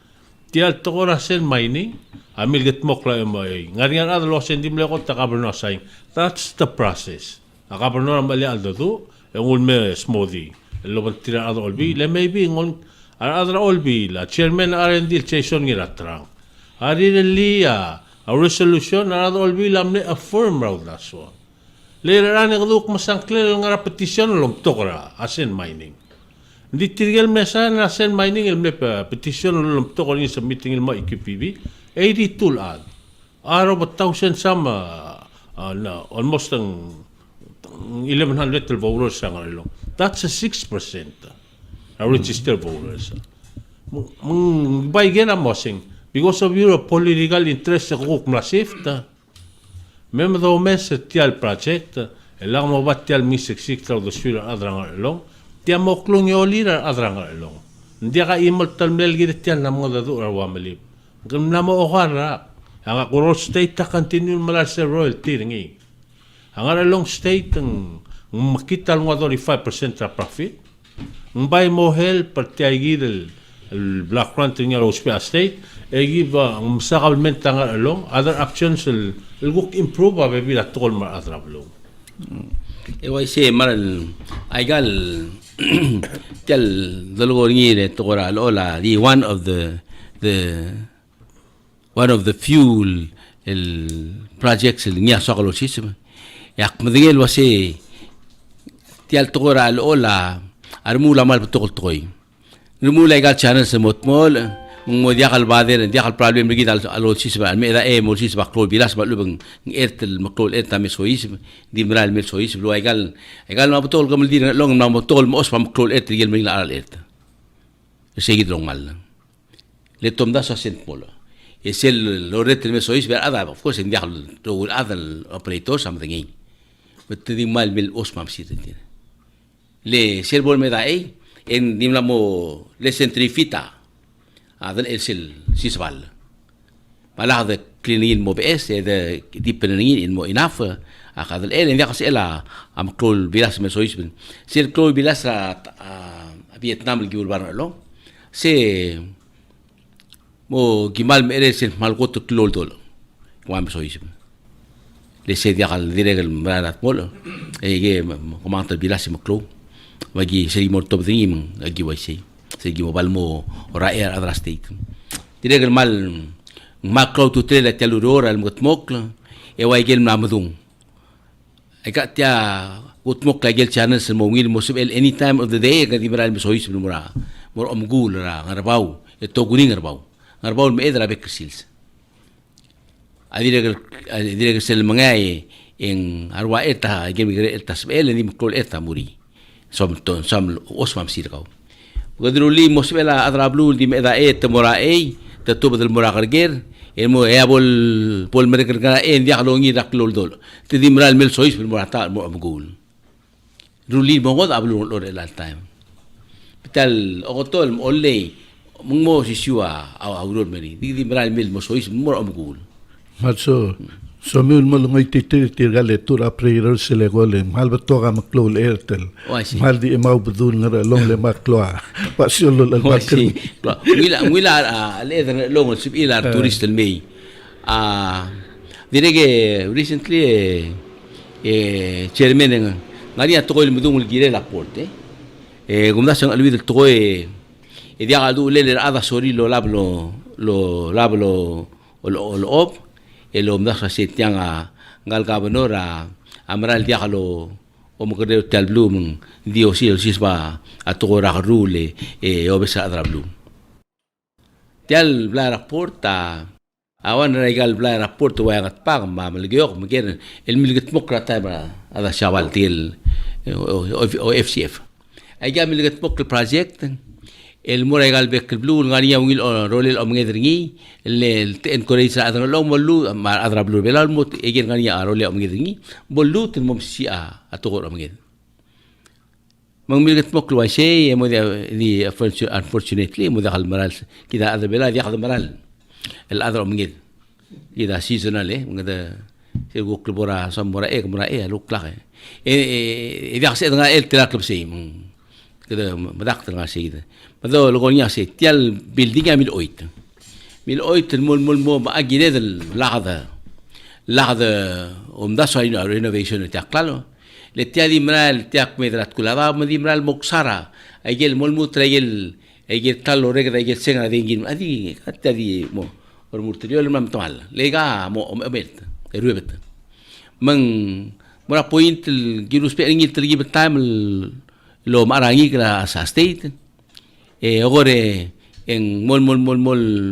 Tial to rasen mining, amil get mokla may. Ngaringan ada losen dim lekot takaberno saying. That's the process. Akaberno mali aldo tu, engul me smoothie. Loban tira ada olbi, le maybe ngon ada olbi la chairman R&D chason ngiratrang. Ari a resolution ada olbi lamne affirm raw daswa. Later on, nagduk masangkler nga petition lom tokra asen mining. Hindi tirgal mesa na asen mining ilme petition lom tokra ni submitting ilma IQPB 82 ad. Aro 1,000 sama almost 1,100 voters sa ngarilo. That's a 6% registered voters. By again I'm mosing because of your political interest sa kuk mlasif ta. Même though mes tial project, elang mo bat tial misik traw do sura adrang long, tia mo klung yo lira adrang long. Ndi ka imol tal mel gid tial na mo da do arwa malip. Gam na mo okara. Ang Kuro state ta continue mala sa royalty ngi. Ang long state ang makita ng 5% ra profit. Ang bay mo hel partiay gid el Black Front nga Rospia State give ang sakablement nga along other actions el guk improve baby la tol mar atrablo wai se maral aigal tel dalgo ngi le tokora lola the one of the fuel el projects el ngia sokolo system yak mdingel wase tel tokora lola armula mal tokol toy Rumula igal channel sa motmol, mo diakal bader, diakal problem lagi dal alol sisba, me da mo sisba klol bilas ba lubang ertel maklol erta me sois, di mral me sois, lu igal mabotol kamal di long mabotol mo os maklol ertel gel me la al erta. Seguid long mal. Le tomda sa sent polo. Es el loretel me sois ver ada, of course in diakal to adal operator something. But di mal mil os mam sit. Le serbol me da en dimla mo le centrifita adel el sisbal pala de cleaning mo bes de dipending in mo enough akadel el ya kasela am klol bilas me sois bin sir klol bilas Vietnam giul bar lo se mo gimal me el mal got klol dol wam sois le se dia al direg el marat mol ge komanta bilas mo klol bagi seri mortob dingim agi waisi segi mo balmo raer adra state dire gal mal makro tu tele teluror al mutmok e wai gel namdung ai ka tia utmok la gel channel mo ngil mo subel any time of the day gadi bral mo sois mura mor amgul ra ngarbau e to guning ngarbau me edra beksils adire gal sel mangai en arwa eta gem eta subel ni mkol eta muri som osmam sirkau gadruli mosbela adrablu di meda temora te to bedel mora garger mo bol pol merker gara dia longi daklol dol te dimral mel sois bil morata mo amgul ruli mongod ablu lor el time pital ogotol olle mo sisua awrol meri di dimral mel mo sois mo amgul matso so mul ngai tirgal tura prayer se le gole mal batoga maklol ertel mal di mau bedul ngara long le makloa pasol al bakri wila le long sib ila tourist el mei direge recently chairman ngari to el mudung gire la porte gumda sang alwi del to dia adu le ada sori lo lablo op el omda sa setiang ngal gabonor amral dia kalo omgre tel blum dio sil sisba atora rule obesa adra blum tel bla rapporta awan regal bla rapport wa gat pag ma malgyo mgen el milget mokrata ba ada shawal til o FCF ay ga milget mokr project el moregal bek blue ngania ngil rolel omngedringi le encourage adra lo molu adra blue belal mot egen ngania rolel omngedringi bolu tin mom sia atogor omnged mang milget moklo wa shay mo di unfortunately mo dal maral kida adra belal yakhad maral el adra omnged kida seasonal ngada se gokl bora samora mora luk lak إذا خسيت غا إل تلاك بسي كده مدقت غا سي ده بدو لغونيا سي تيال بيلدينغا ميل أويت المول ما أجي هذا لحظة ومدرسة رينوفيشن تاكلالو لتيالي مرال تاك مدرات كلها مدي مرال مكسرة أجي المول تريل أجي تالو رجع أجي سينغ دينجين أدي كتادي مو ورمورتريول ما متوال لقى مو أمبيت الروبت من مرا بوينت الجيروس بيرينج ترجي بالتايم لو مارانجي كلا ساستيت أغوري en mol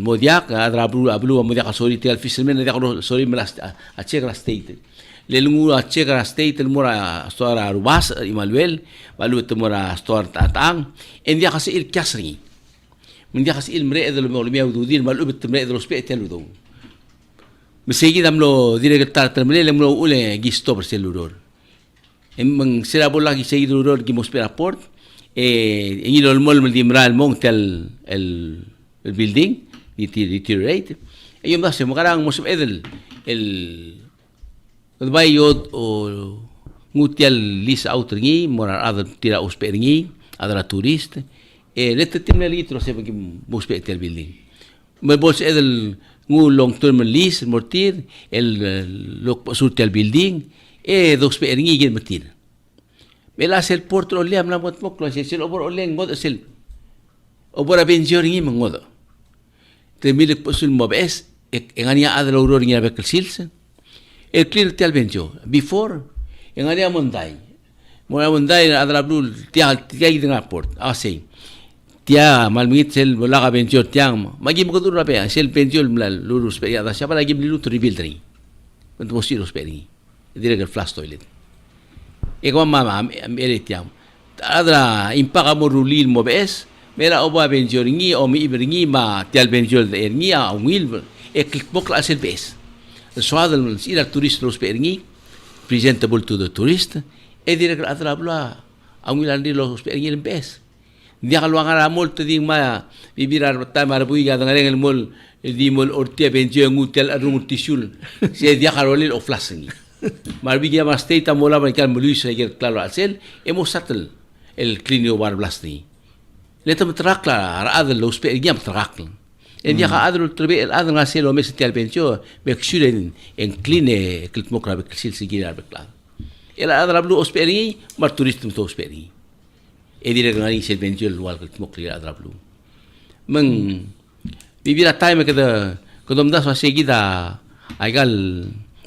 modiak adra ablu modiak sorry tel fishermen dia sorry melas a check state le lungu a check state el mora store rubas imaluel balu te mora store tatang en dia kasi il kasri من dia kasi il mre del molmia ududin malu bit mre del hospital udu mesegi damlo dire que tar termine le mlo ule gisto per celulor en mang sera bola gi segi duror gi mospera port en el mol di mral monte el building deteriorate ellos no se mogarán mos el bayot o ngutial lis outringi morar adar tira osperingi adar turist lette timne litro se que mospet el building me bos el ngu long term lis mortir el lo surte el building dos peringi gen metir Mela sel portro le amna mot mok lo sel obor oleng mod sel obor abenjoringi mangodo te mile posul mobes engania adlo uror ngia bekel sils el clear tel benjo before engania mondai adra blul tia idna port asei tia malmit sel bolaga benjo tiang magi mkodur rape sel benjo lurus pe ada siapa lagi beli lu rebuilding untuk mosiro speri dire que flash toilet ego mama meretiam adra impaka morulil mobes mera oba benjoringi o mi ibringi ma tial benjol de erni a wil e klikbok la selbes soadel ila turist los peringi presentable to the tourist e dire que adra bla a wil andi los peringi en bes dia kalau ngara molto di ma bibirar tamar buiga ngare el mol di mol ortia benjo ngutel arung tisul se dia karolil o flasingi Marbigia Masteta mola mereka meluisa agar claro asel hemos satel el clinio war blasti letam trakla raad los pe giam trakla en dia adro trebe el adro asel o mes tial benjo bekshulen en cline kiltmokra beksil sigira bekla el adra blu osperi mar turistum to osperi e dire ngani sel benjo el wal kiltmokra adra blu men vivira time que domdas va seguida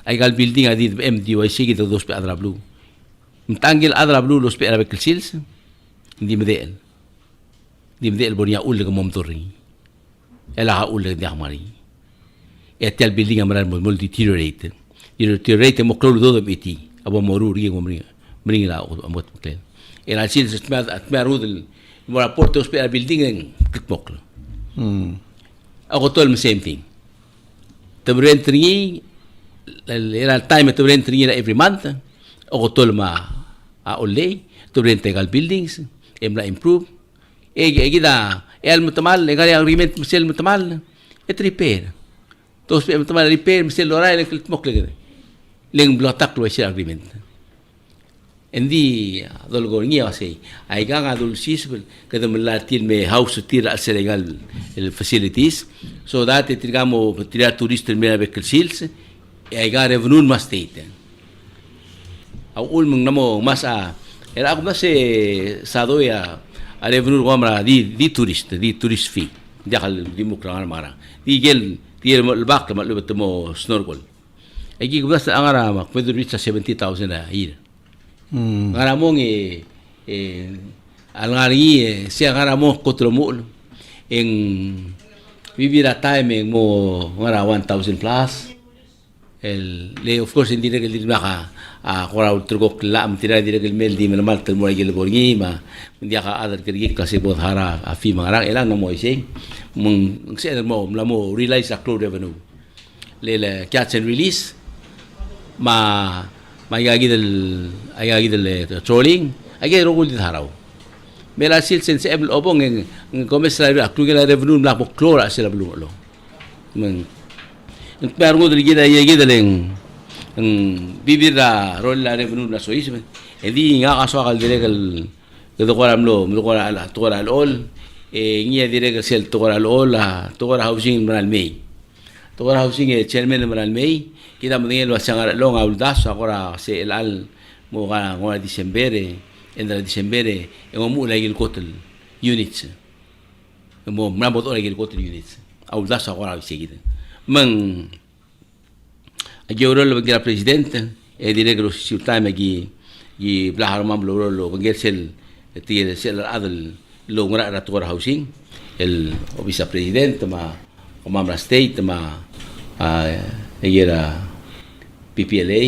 aigal building adit MD wa sigi to dos pe adra blue mtangil adra blue los pe arabe sils di medel bonia ul ke momtori ela ul de amari etel building amara mol deteriorate mo klolo do meti abo moru ri ngomri mringa amot tel ela sils atma rudel mo rapporto os pe building en kitmoklo agotol same thing tabrentri era el time to rent every month o tolma a olay to rent legal buildings emla improve gida el mutamal legal agreement misel mutamal et repair tos mutamal repair misel lora el mok leng blotak lo ese agreement endi dolgornia wase ay ganga dulcis que de latil me house tira al legal el facilities so that trigamo tirar turistas me bekel sils ay ga revenue mas state au ul mung namo mas era ako mas sadoya a revenue gomra di tourist fee dakal di mukra mara di gel el bak ma lubet mo snorkel ay gi mas angara ma pwede reach 70,000 a year ngara mong al ngari si ngara mo kotromul en vivir a time mo ngara 1,000 plus of course hindi na gilid maka korau tergok lam tira dire gil mel di normal tel mo gil borgi ma hindi ka adar kirgi kasi bot hara afi mangarang elang no mo ising mung se mo lamo realize a cloud revenue le catch and release ma ayagi del trolling ayagi rogul di haraw mela sil sensible obong ng commercial akluga revenue la mo clora sila blulo mung pero ngod gida leng ang bibir la rol la revenue na sois edi nga kaso kal dire kal kedokoram lo mukora ala tukora al ol ngia dire kal sel tukora al ol tukora housing manal mei tukora housing chairman manal mei kita mending lo sangar lo ngaudas akora se el al mo ga ngora dicembere endra dicembere mo la gil kotel units mo mabot ora gil kotel units audas akora seguida man Agora o presidente e dire che lo si ultima gi blahar mam lo bangel sel tiel sel adel lo ngora rator housing el vice presidente ma mamra state ma era PPLA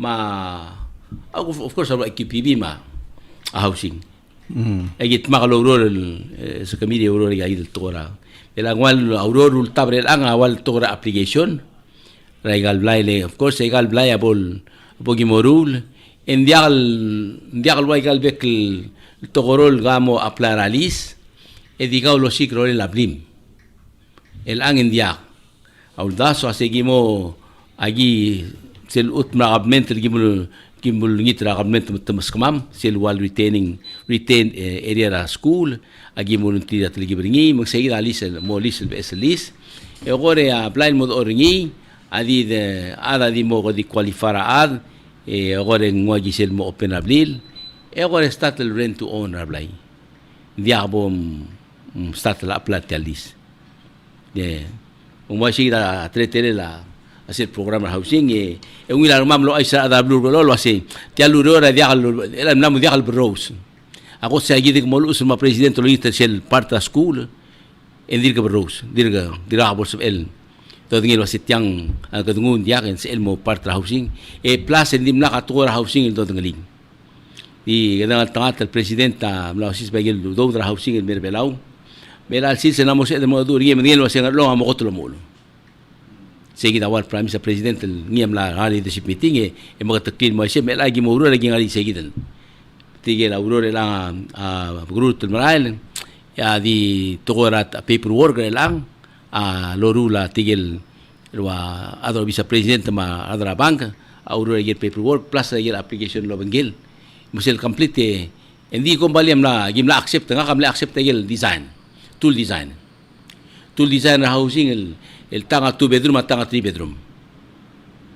ma of course alo PPB ma housing agit makaloro sa committee aurora ga idel tora elangwal aurora ultabre ang awal tora application Regal Blay, of course, Regal Blay abol Bogimorul, Indial Waigal Bekel Togorol Gamo a Plaralis, Edigal lo Sikro en la Blim. El Ang India. Audaso a seguimo allí, sel utmagamente el Gimbul Nitra Gabment Tamaskamam, sel while retain area school, Agimul Tira Telgibringi, Muxeida Lisel, Molisel Beselis, Egore a Blay Mod Oringi. Adi de ada di mo di qualifara ad agora ngogi sel mo open abril agora start el rent to own ablay diabo start la platalis de mo sigira tretere la hacer programa housing un ila mam lo aisa ada blur lo ase ti alurora dial el nam dial bros ako sa gidi mo lo ma presidente lo sel parta school en dirga bros dirga bos el todo ngelo sitiang kadungun diaken sa elmo partra housing plus endim na katura housing do ngaling di kadang tangat el presidenta mlasis bagel do housing el merbelaw melal sil se namo se de modo ri ngelo se ngalo amo kotlo molo segi da war prime sa president el ngiem la hali leadership meeting mga taklin mo se melay gi mo ro lagi ngali segi den tigel aurora la grupo el maral ya di togorat paperwork lang lorula tigel wa adro vice president ma adra bank aurora yer paperwork plus yer application lo bengel musel complete hindi ko baliam la gimla accept nga kamla accept tigel design tool design housing el tanga 2 bedroom at tanga 3 bedroom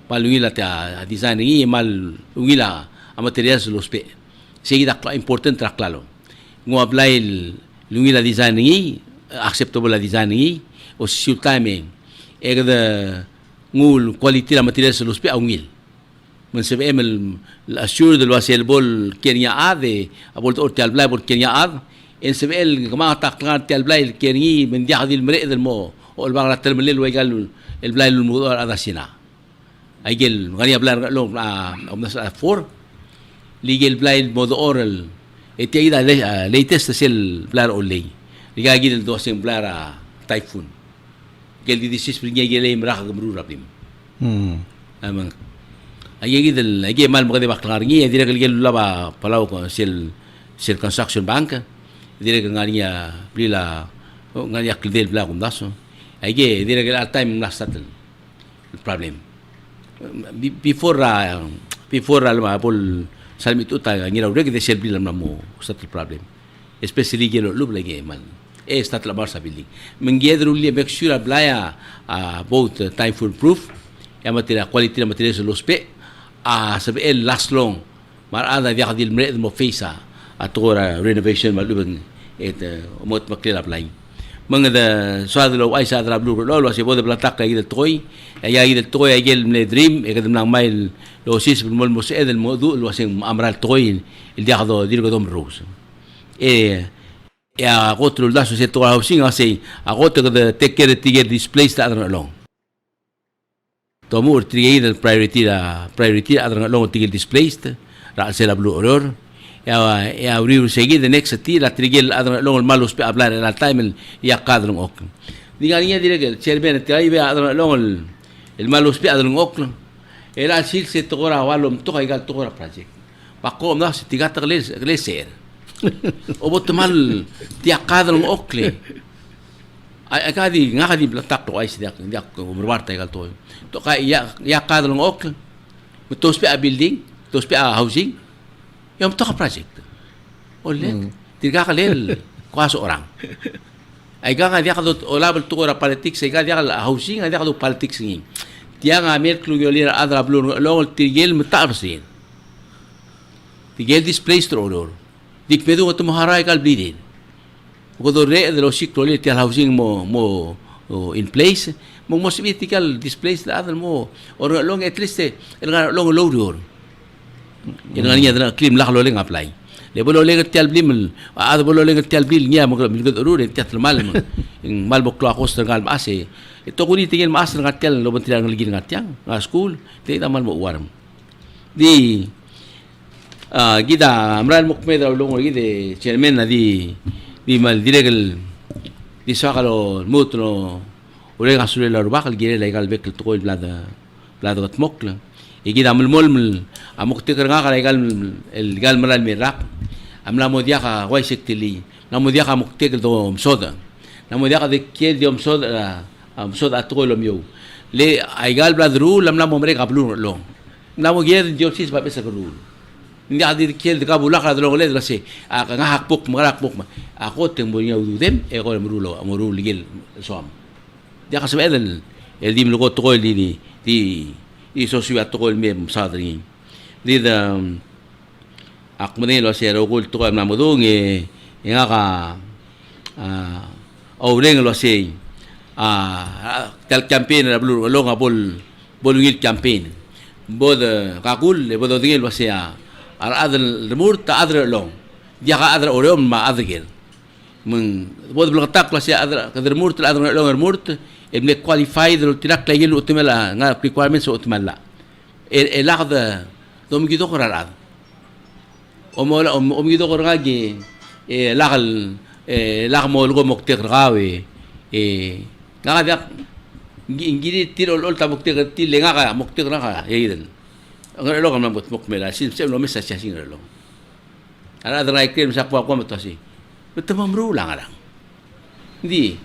palungila ta design ngi mal ungila a materials lo spe seguida important tra claro ngo apply lungila design ngi acceptable design ngi o siutame da ngul quality la material sa luspe awngil man se emel assure de lo asel bol kenya ade abol to tal blay bol kenya ad en se el kama taklan tal blay kenya men dia hadil mre del mo o el bagla tal melil waigal el blay lu mudo ada sina aigel ngani hablar lo omnas 4 legal blay modo oral etiida latest sel blar olay ligagil do sem blar typhoon Gel di disis prinya gele imrah gamru rapim. Amang. Ayegi del ayegi mal magade baklar ngi dire gel laba palau ko sel construction bank. Dire ngania blila ngania kildel bla kumdaso. Ayegi dire gel all time nasatel. Problem. Before alma pol salmit uta ngira reg de sel blila namo satel problem. Especially gel lub lagi mal. Stat la barsa building mengiedru li make sure blaya both time full proof ya material quality na material sa lospe sabi el last long marada dia kadil mre mo face atora renovation malubang umot maklila blay mga da sadlo ay sa drablu lo si bode platak kay del toy ay del toy ay gel dream kadam lang mail lo sis mo se del modu lo sing amral toy el dia do dirgo dom rose ya otro lazo se to housing así agoto de take care tiger displaced adran long tomur trigger el priority adran long tiger displaced ra se la blue oror ya abrir seguir the next tira trigger adran long malos pe hablar en el time ya cadron ok diga niya dire que chairman te ahí ve adran long el malos pe adran ok era sil se to ora walom to kaigal to ora project pa ko na se tigata gleser obot mal tiakad ng okle ay kadi nga kadi blatak to ay sidak ko berwarta gal to ka ya kad ng okle Tos pa a building, tos pa a housing. Yung to ka project. Ulit. Tiga ka lel, kwaso orang. Ay ka nga, di ka doon, olabal to ko na politics, ay ka di ka housing, ay di ka doon politics ngin. Tiya nga, may klugyo lira adra blur, long, tigil mo taas rin. Tigil displaced order. Di pedo nga tumuharay ka blidin. Kung doon re, adra siklo lira, tiya housing mo in place, mo political displaced na adra mo, or long at least, long load or. Yan nga niya, claim laklo lang apply. Le bolo lenga tial blim ada bolo lenga tial bil nya mo gud urure tiat mal ing mal boklo akos ngal ase ito kuni tingel mas ngal tial lo bentil ngal lagi ngal tiang nga school te tamal mo warm di gida amral mo kmedra longo gide chairman na di mal diregal di sakalo mutno ure gasule la rubakal gire la gal bek to kol blada gat mokla igida mul amok tikar nga kala el gal maral mirak amla modia ka wai sektili na modia ka muktek do soda na modia ka de ke de soda atko lo mio le aigal bladru lamla momre ka blu lo na mo ger diosis ba pesa rule hindi adi ke de ka bula ka do le drase a nga hakpok marakpok ma ako tembo nya udem e ko mrulo amuru ligel som dia ka sabel el dim lugo to di sosio atko el mem sadri di da akmene lo sero kul to na modong nga ka reng lo sei tel campaign na blu lo nga bolungil campaign bod kakul le bod dingel lo sei adal remur ta adra long dia ka adra orom ma adgel mun bod blu tak lo sei adra kadar murt adra long murt ibne qualified lo tirak la yel utmela nga requirements utmela lagda dom gido qorar gido ko ragi lakal mo lugo moktek rawe nga ka ngiri tiro ol ta moktek til nga ka moktek ra ka yiden ang lo kam mot mokmela sim lo mesa sia sing lo ara dra ikem sa kwa mo to si betamam ru lang hindi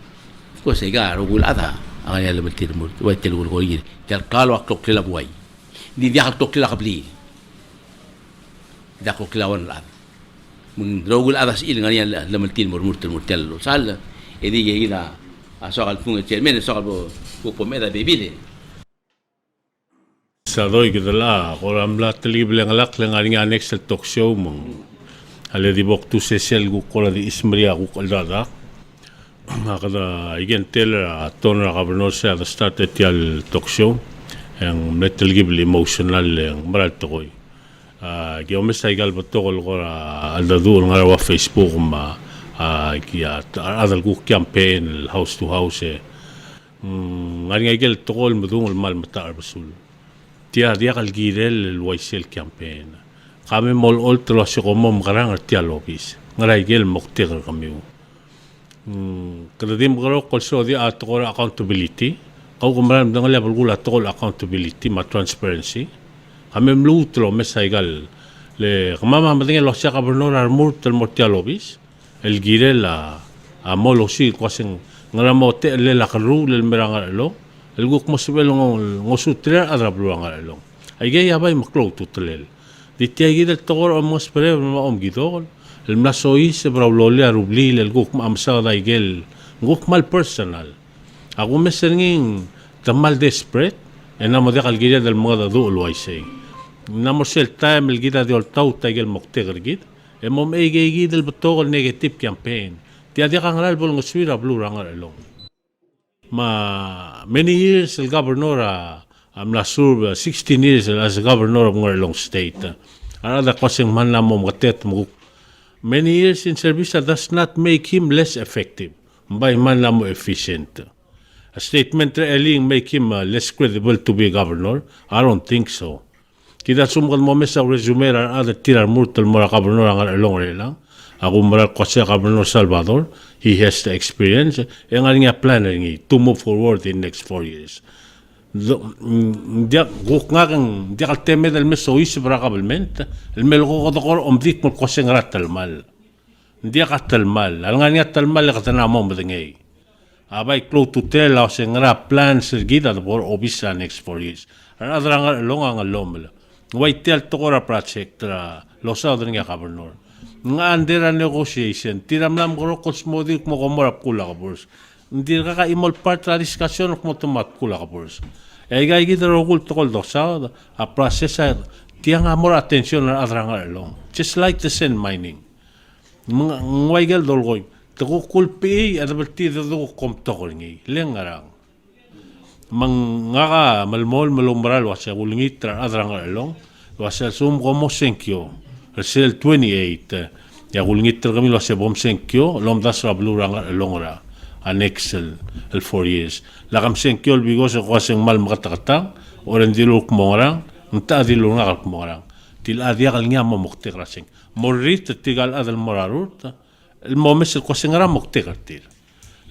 ko se ga rugul ada ang ya le betir mo wa tel ko yir kal kalo ak tok la buay di dia tok la kabli dako kilawan la mung rogul adas il ngani lamaltin murtel sal edi gina asokal pung chairman asokal bo pomeda bebile sa doy gidala koram la telible ngalak lang nga next talk show mong ale di bok tu sesel gu kola di ismria gu koldada makada igen teller tonra governor sa the started yal talk show ang metal gibli emotional ang maral tokoy Giyom sa igal batokol ko aldadul nga wa Facebook ma kiya adal ku campaign house to house ngani igal tokol madungol mal matar basul dia kal girel el waisel campaign kami mol ultra si komom karang artia lobis ngara igal mokter kami kada dim garo also dia atokol accountability kau kemarin dengan level gula tokol accountability ma transparency kami mlutlo mesaigal le mama matinga lo sia gobernador armur tel mortialobis el girela a molo si kwasing ngaramote le la kru le meranga lo el guk mosbel ngosutre adra bluanga lo ay gaya bay maklo tutlel ditya gidel togor mos pre ma gidol el mlasois braulole arubli el guk amsa da igel guk mal personal ako mesenging tamal desperate enamo de algiria del moda do lo aisei namos el time el gida de oltau tagel mokteger gid emom ege gid el botogol negative campaign dia dia kangal bol ngoswira blue rangal long ma many years el governor am la sur 16 years as governor of Ngorelong state another causing man na mo gatet mo many years in service does not make him less effective by man na mo efficient a statement eling make him less credible to be a governor I don't think so kita sumkan mo sa resume ra ada tirar murtal mora gobernador ang along lang ako mara kasi gobernador Salvador he has the experience ang nga planning to move forward in next 4 years dia guk nga kang dia kalteme del mesois para kabelment el melgo ko dokor omdik mo kasi nga talmal dia katalmal ang nga talmal ka tanamo madengay abay close to tell us nga plan sergida por obisa next 4 years another nga long ang lomel Waitel tokora project losa nga governor. Nga andera negotiation, tiramlam ko kosmodik mo komorap kula kaburs. Hindi ka imol part la discussion mo tumat kula kaburs. Gay gida rogul tokol dosa a process tiang amor attention na adrang along. Just like the sand mining. Ngwaigal dolgoy. Tako kulpi at berti do kom tokol ngi. Lengarang. Nga malmol malumral wasa ulngitra adrang along. Wasa sum como senkyo. Sel 28 ya ulngitra kami wasa bom senkyo lom das rablu rang alongra an excel el 4 years. Lakam senkyo bigo sa kwaseng mal makatakatang oran diluk mongrang nta diluk ngakal mongrang. Til adia kal nga mo mukti krasing. Morit tigal adal morarut el momes el kwaseng ra mukti kartir.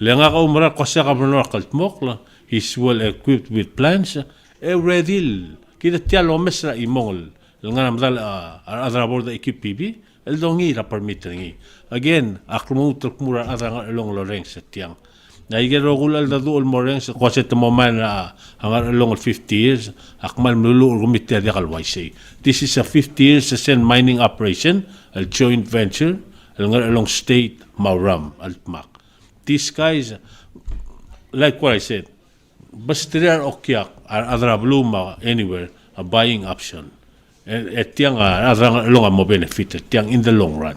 Lenga ka umra kwaseng kabnor kaltmok is well equipped with plans redil kita tialo mesra imol nga namdal adra borda equip PB el dongi ra permit ngi again akrumut mura adra long loreng setiang naigero gulal da duol moreng sa kwaset moman hangar long 50 years akmal mulu gumite dia kalwaisi. This is a 50 years sand mining operation a joint venture along state Mauram Altmak. These guys like what I said Bastriar okyak adra bluma anywhere a buying option. Tiang adra long mo benefit tiang in the long run.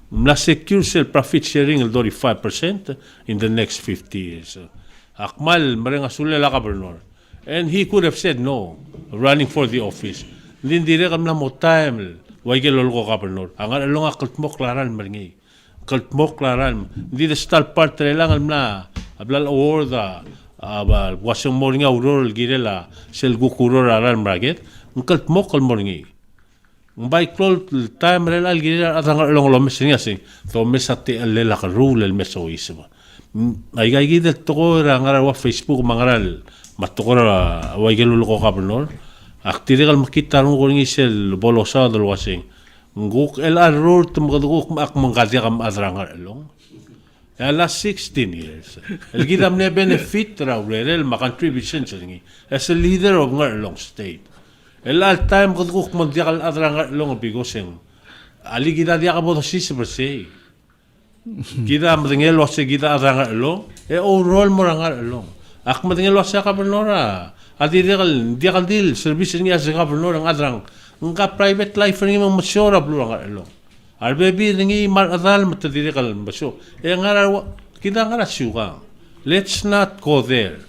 La secure sell profit sharing el 35% in the next 50 years. Akmal marenga sulle la governor. And he could have said no, running for the office. Hindi kam na mo time waigel lolgo governor. Ang along akaltmo klaran marengi. Kaltmo klaran. Hindi the star part lang na ablal award wasang morning auror girela sel gukuror aran braget ngkalt mokal morning by close time rel al girela atang long lo mesnya sing to mesati el la rule el mesoismo ay gay gidel to ngara wa Facebook mangaral matokora wa gelu ko kabnor aktiregal makita ro ngi sel bolosa del wasing nguk el arror tum gaduk mak mangadi kam adrangar long last 16 years. El gidam ne benefit raw el makontribution singi as a leader of Ngarlong state. El all time kaduk mo diakal adrang long bigoseng. Ali gida dia ka bodo sis berse. Gida mdengel wase gida adrang long overall mo rang long. Ak mdengel wase ka benora. Adi diakal deal service ni as ka benora ang adrang. Nga private life ni mo masyora blurang long. Albebi ngi mar adal matadiri kal baso ngara kita ngara syuga let's not go there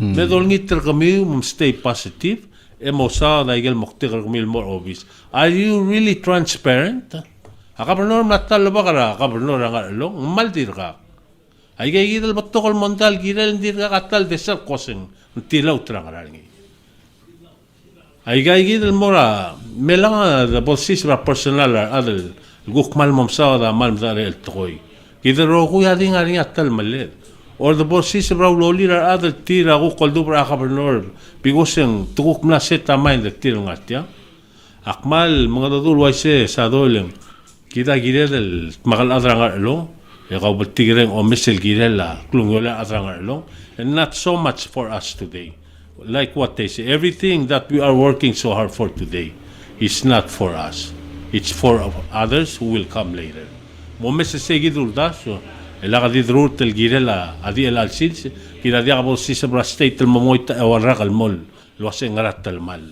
medol ngiter kami stay positive emosa daigel mokter kami more obvious are you really transparent akabnor matal ba kara akabnor ngara long maldir ka ay gay gidal batokol montal gidal ndir ka katal desal koseng tilaw trangara ngi ay gay gidal mora melang the bossis ra personal adal guk mal momsa da mal mzare el toy kida ro ku ya dinga ringa tal malet or the bosses bra loli ra adal tira gu koldu bra khabnor bigoseng tukuk na seta mind de tira ngatya akmal mga dadul waise sa dolem kida girel magal adrang lo e gaw betigren o mesel girela klungola adrang lo and not so much for us today like what they say everything that we are working so hard for today is not for us. It's for others who will come later. Momes seguidur daso. El agadi drut el girela adi el alsils kira dia bo sisabra state el momoita e warra al mol lo hacen garat el mal.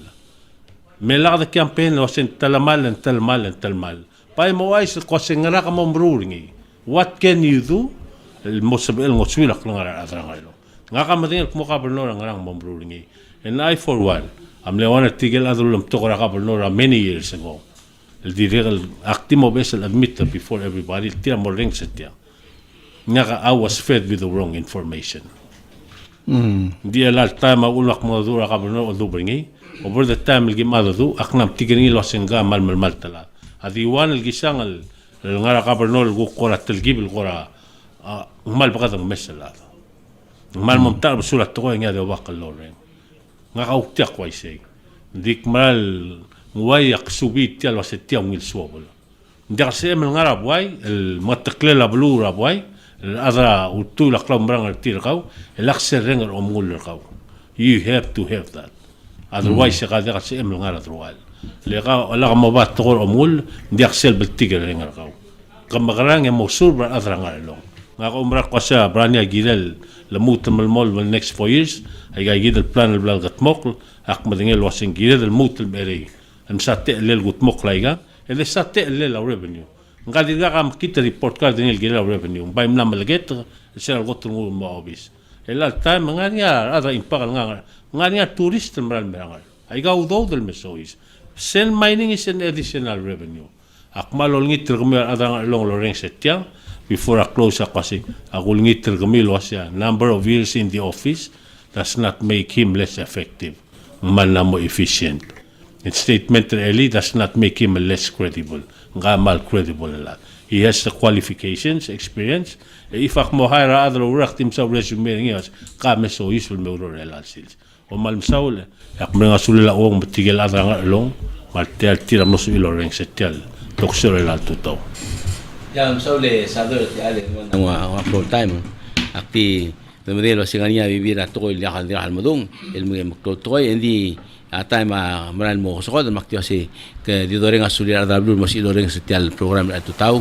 Me la de campaign lo hacen tal mal en tal mal en tal mal. Pa mo ay se kosen ngara ka mombrurngi. What can you do? El mosab el ngoswila klangara adrangalo. Ngaka madin mo ka bernor ngarang mombrurngi. And I for one am lewana tigel adulum tokora ka bernor many years ago. El dirigel actimo besel admit before everybody tira moreng setia. Nga I was fed with the wrong information. Dia la time ulak mo dura ka bernor do bringi. Over the time el gimado do aknam tigringi lo senga mal tala. Adi wan el gisang el ngara ka bernor go qora telgib el qora mal bagad mesela. Mal momtar bsulat to nga de waqal loreng. Nga ka uktiak waisay. Dik mal wayak subit ya lo setia ngil suabol ndia sem ngara boy el mataklela blu ra boy el adra utu la klam brang tir qaw el akser reng omul qaw you have to have that otherwise kada kasi em nga ratrual lega wala ka mabat tokor omul ndi aksel beltiger nga ka kamagarang ya mosur bra adra nga long nga ko umra ko sa branya gilel lamut malmol wal next 4 years ay ga gidel plan el blal gatmok ak madingel wasing gilel el mut el beri am satte el gutmok laiga el satte el revenue nga diga kam kita report ka dingel gilel revenue bay mna malget sel gotun mo obis el time nga niya ada impakal nga niya tourist mral merangal ay ga udo del mesois sel mining is an additional revenue akmalol ngitir kami ada long loreng setya before I close kasi akul ngitir kami wasya number of years in the office does not make him less effective man na mo efficient and statement really does not make him less credible nga mal credible la he has the qualifications experience if ak mo hire other work team sa resume ngiyas kame so usual me uro relations o mal saul ak mga sulila ong matigel ada long martel tira mo su iloreng setya doktor el tuto ya saule sador ti ale ang full time akti temodelo singania vivir ato ko ilakal dihal modong el mga magtotoy hindi atay maral mo so ko maktiyo si ke didore nga sulir adablu mas iloreng setial program at tutaw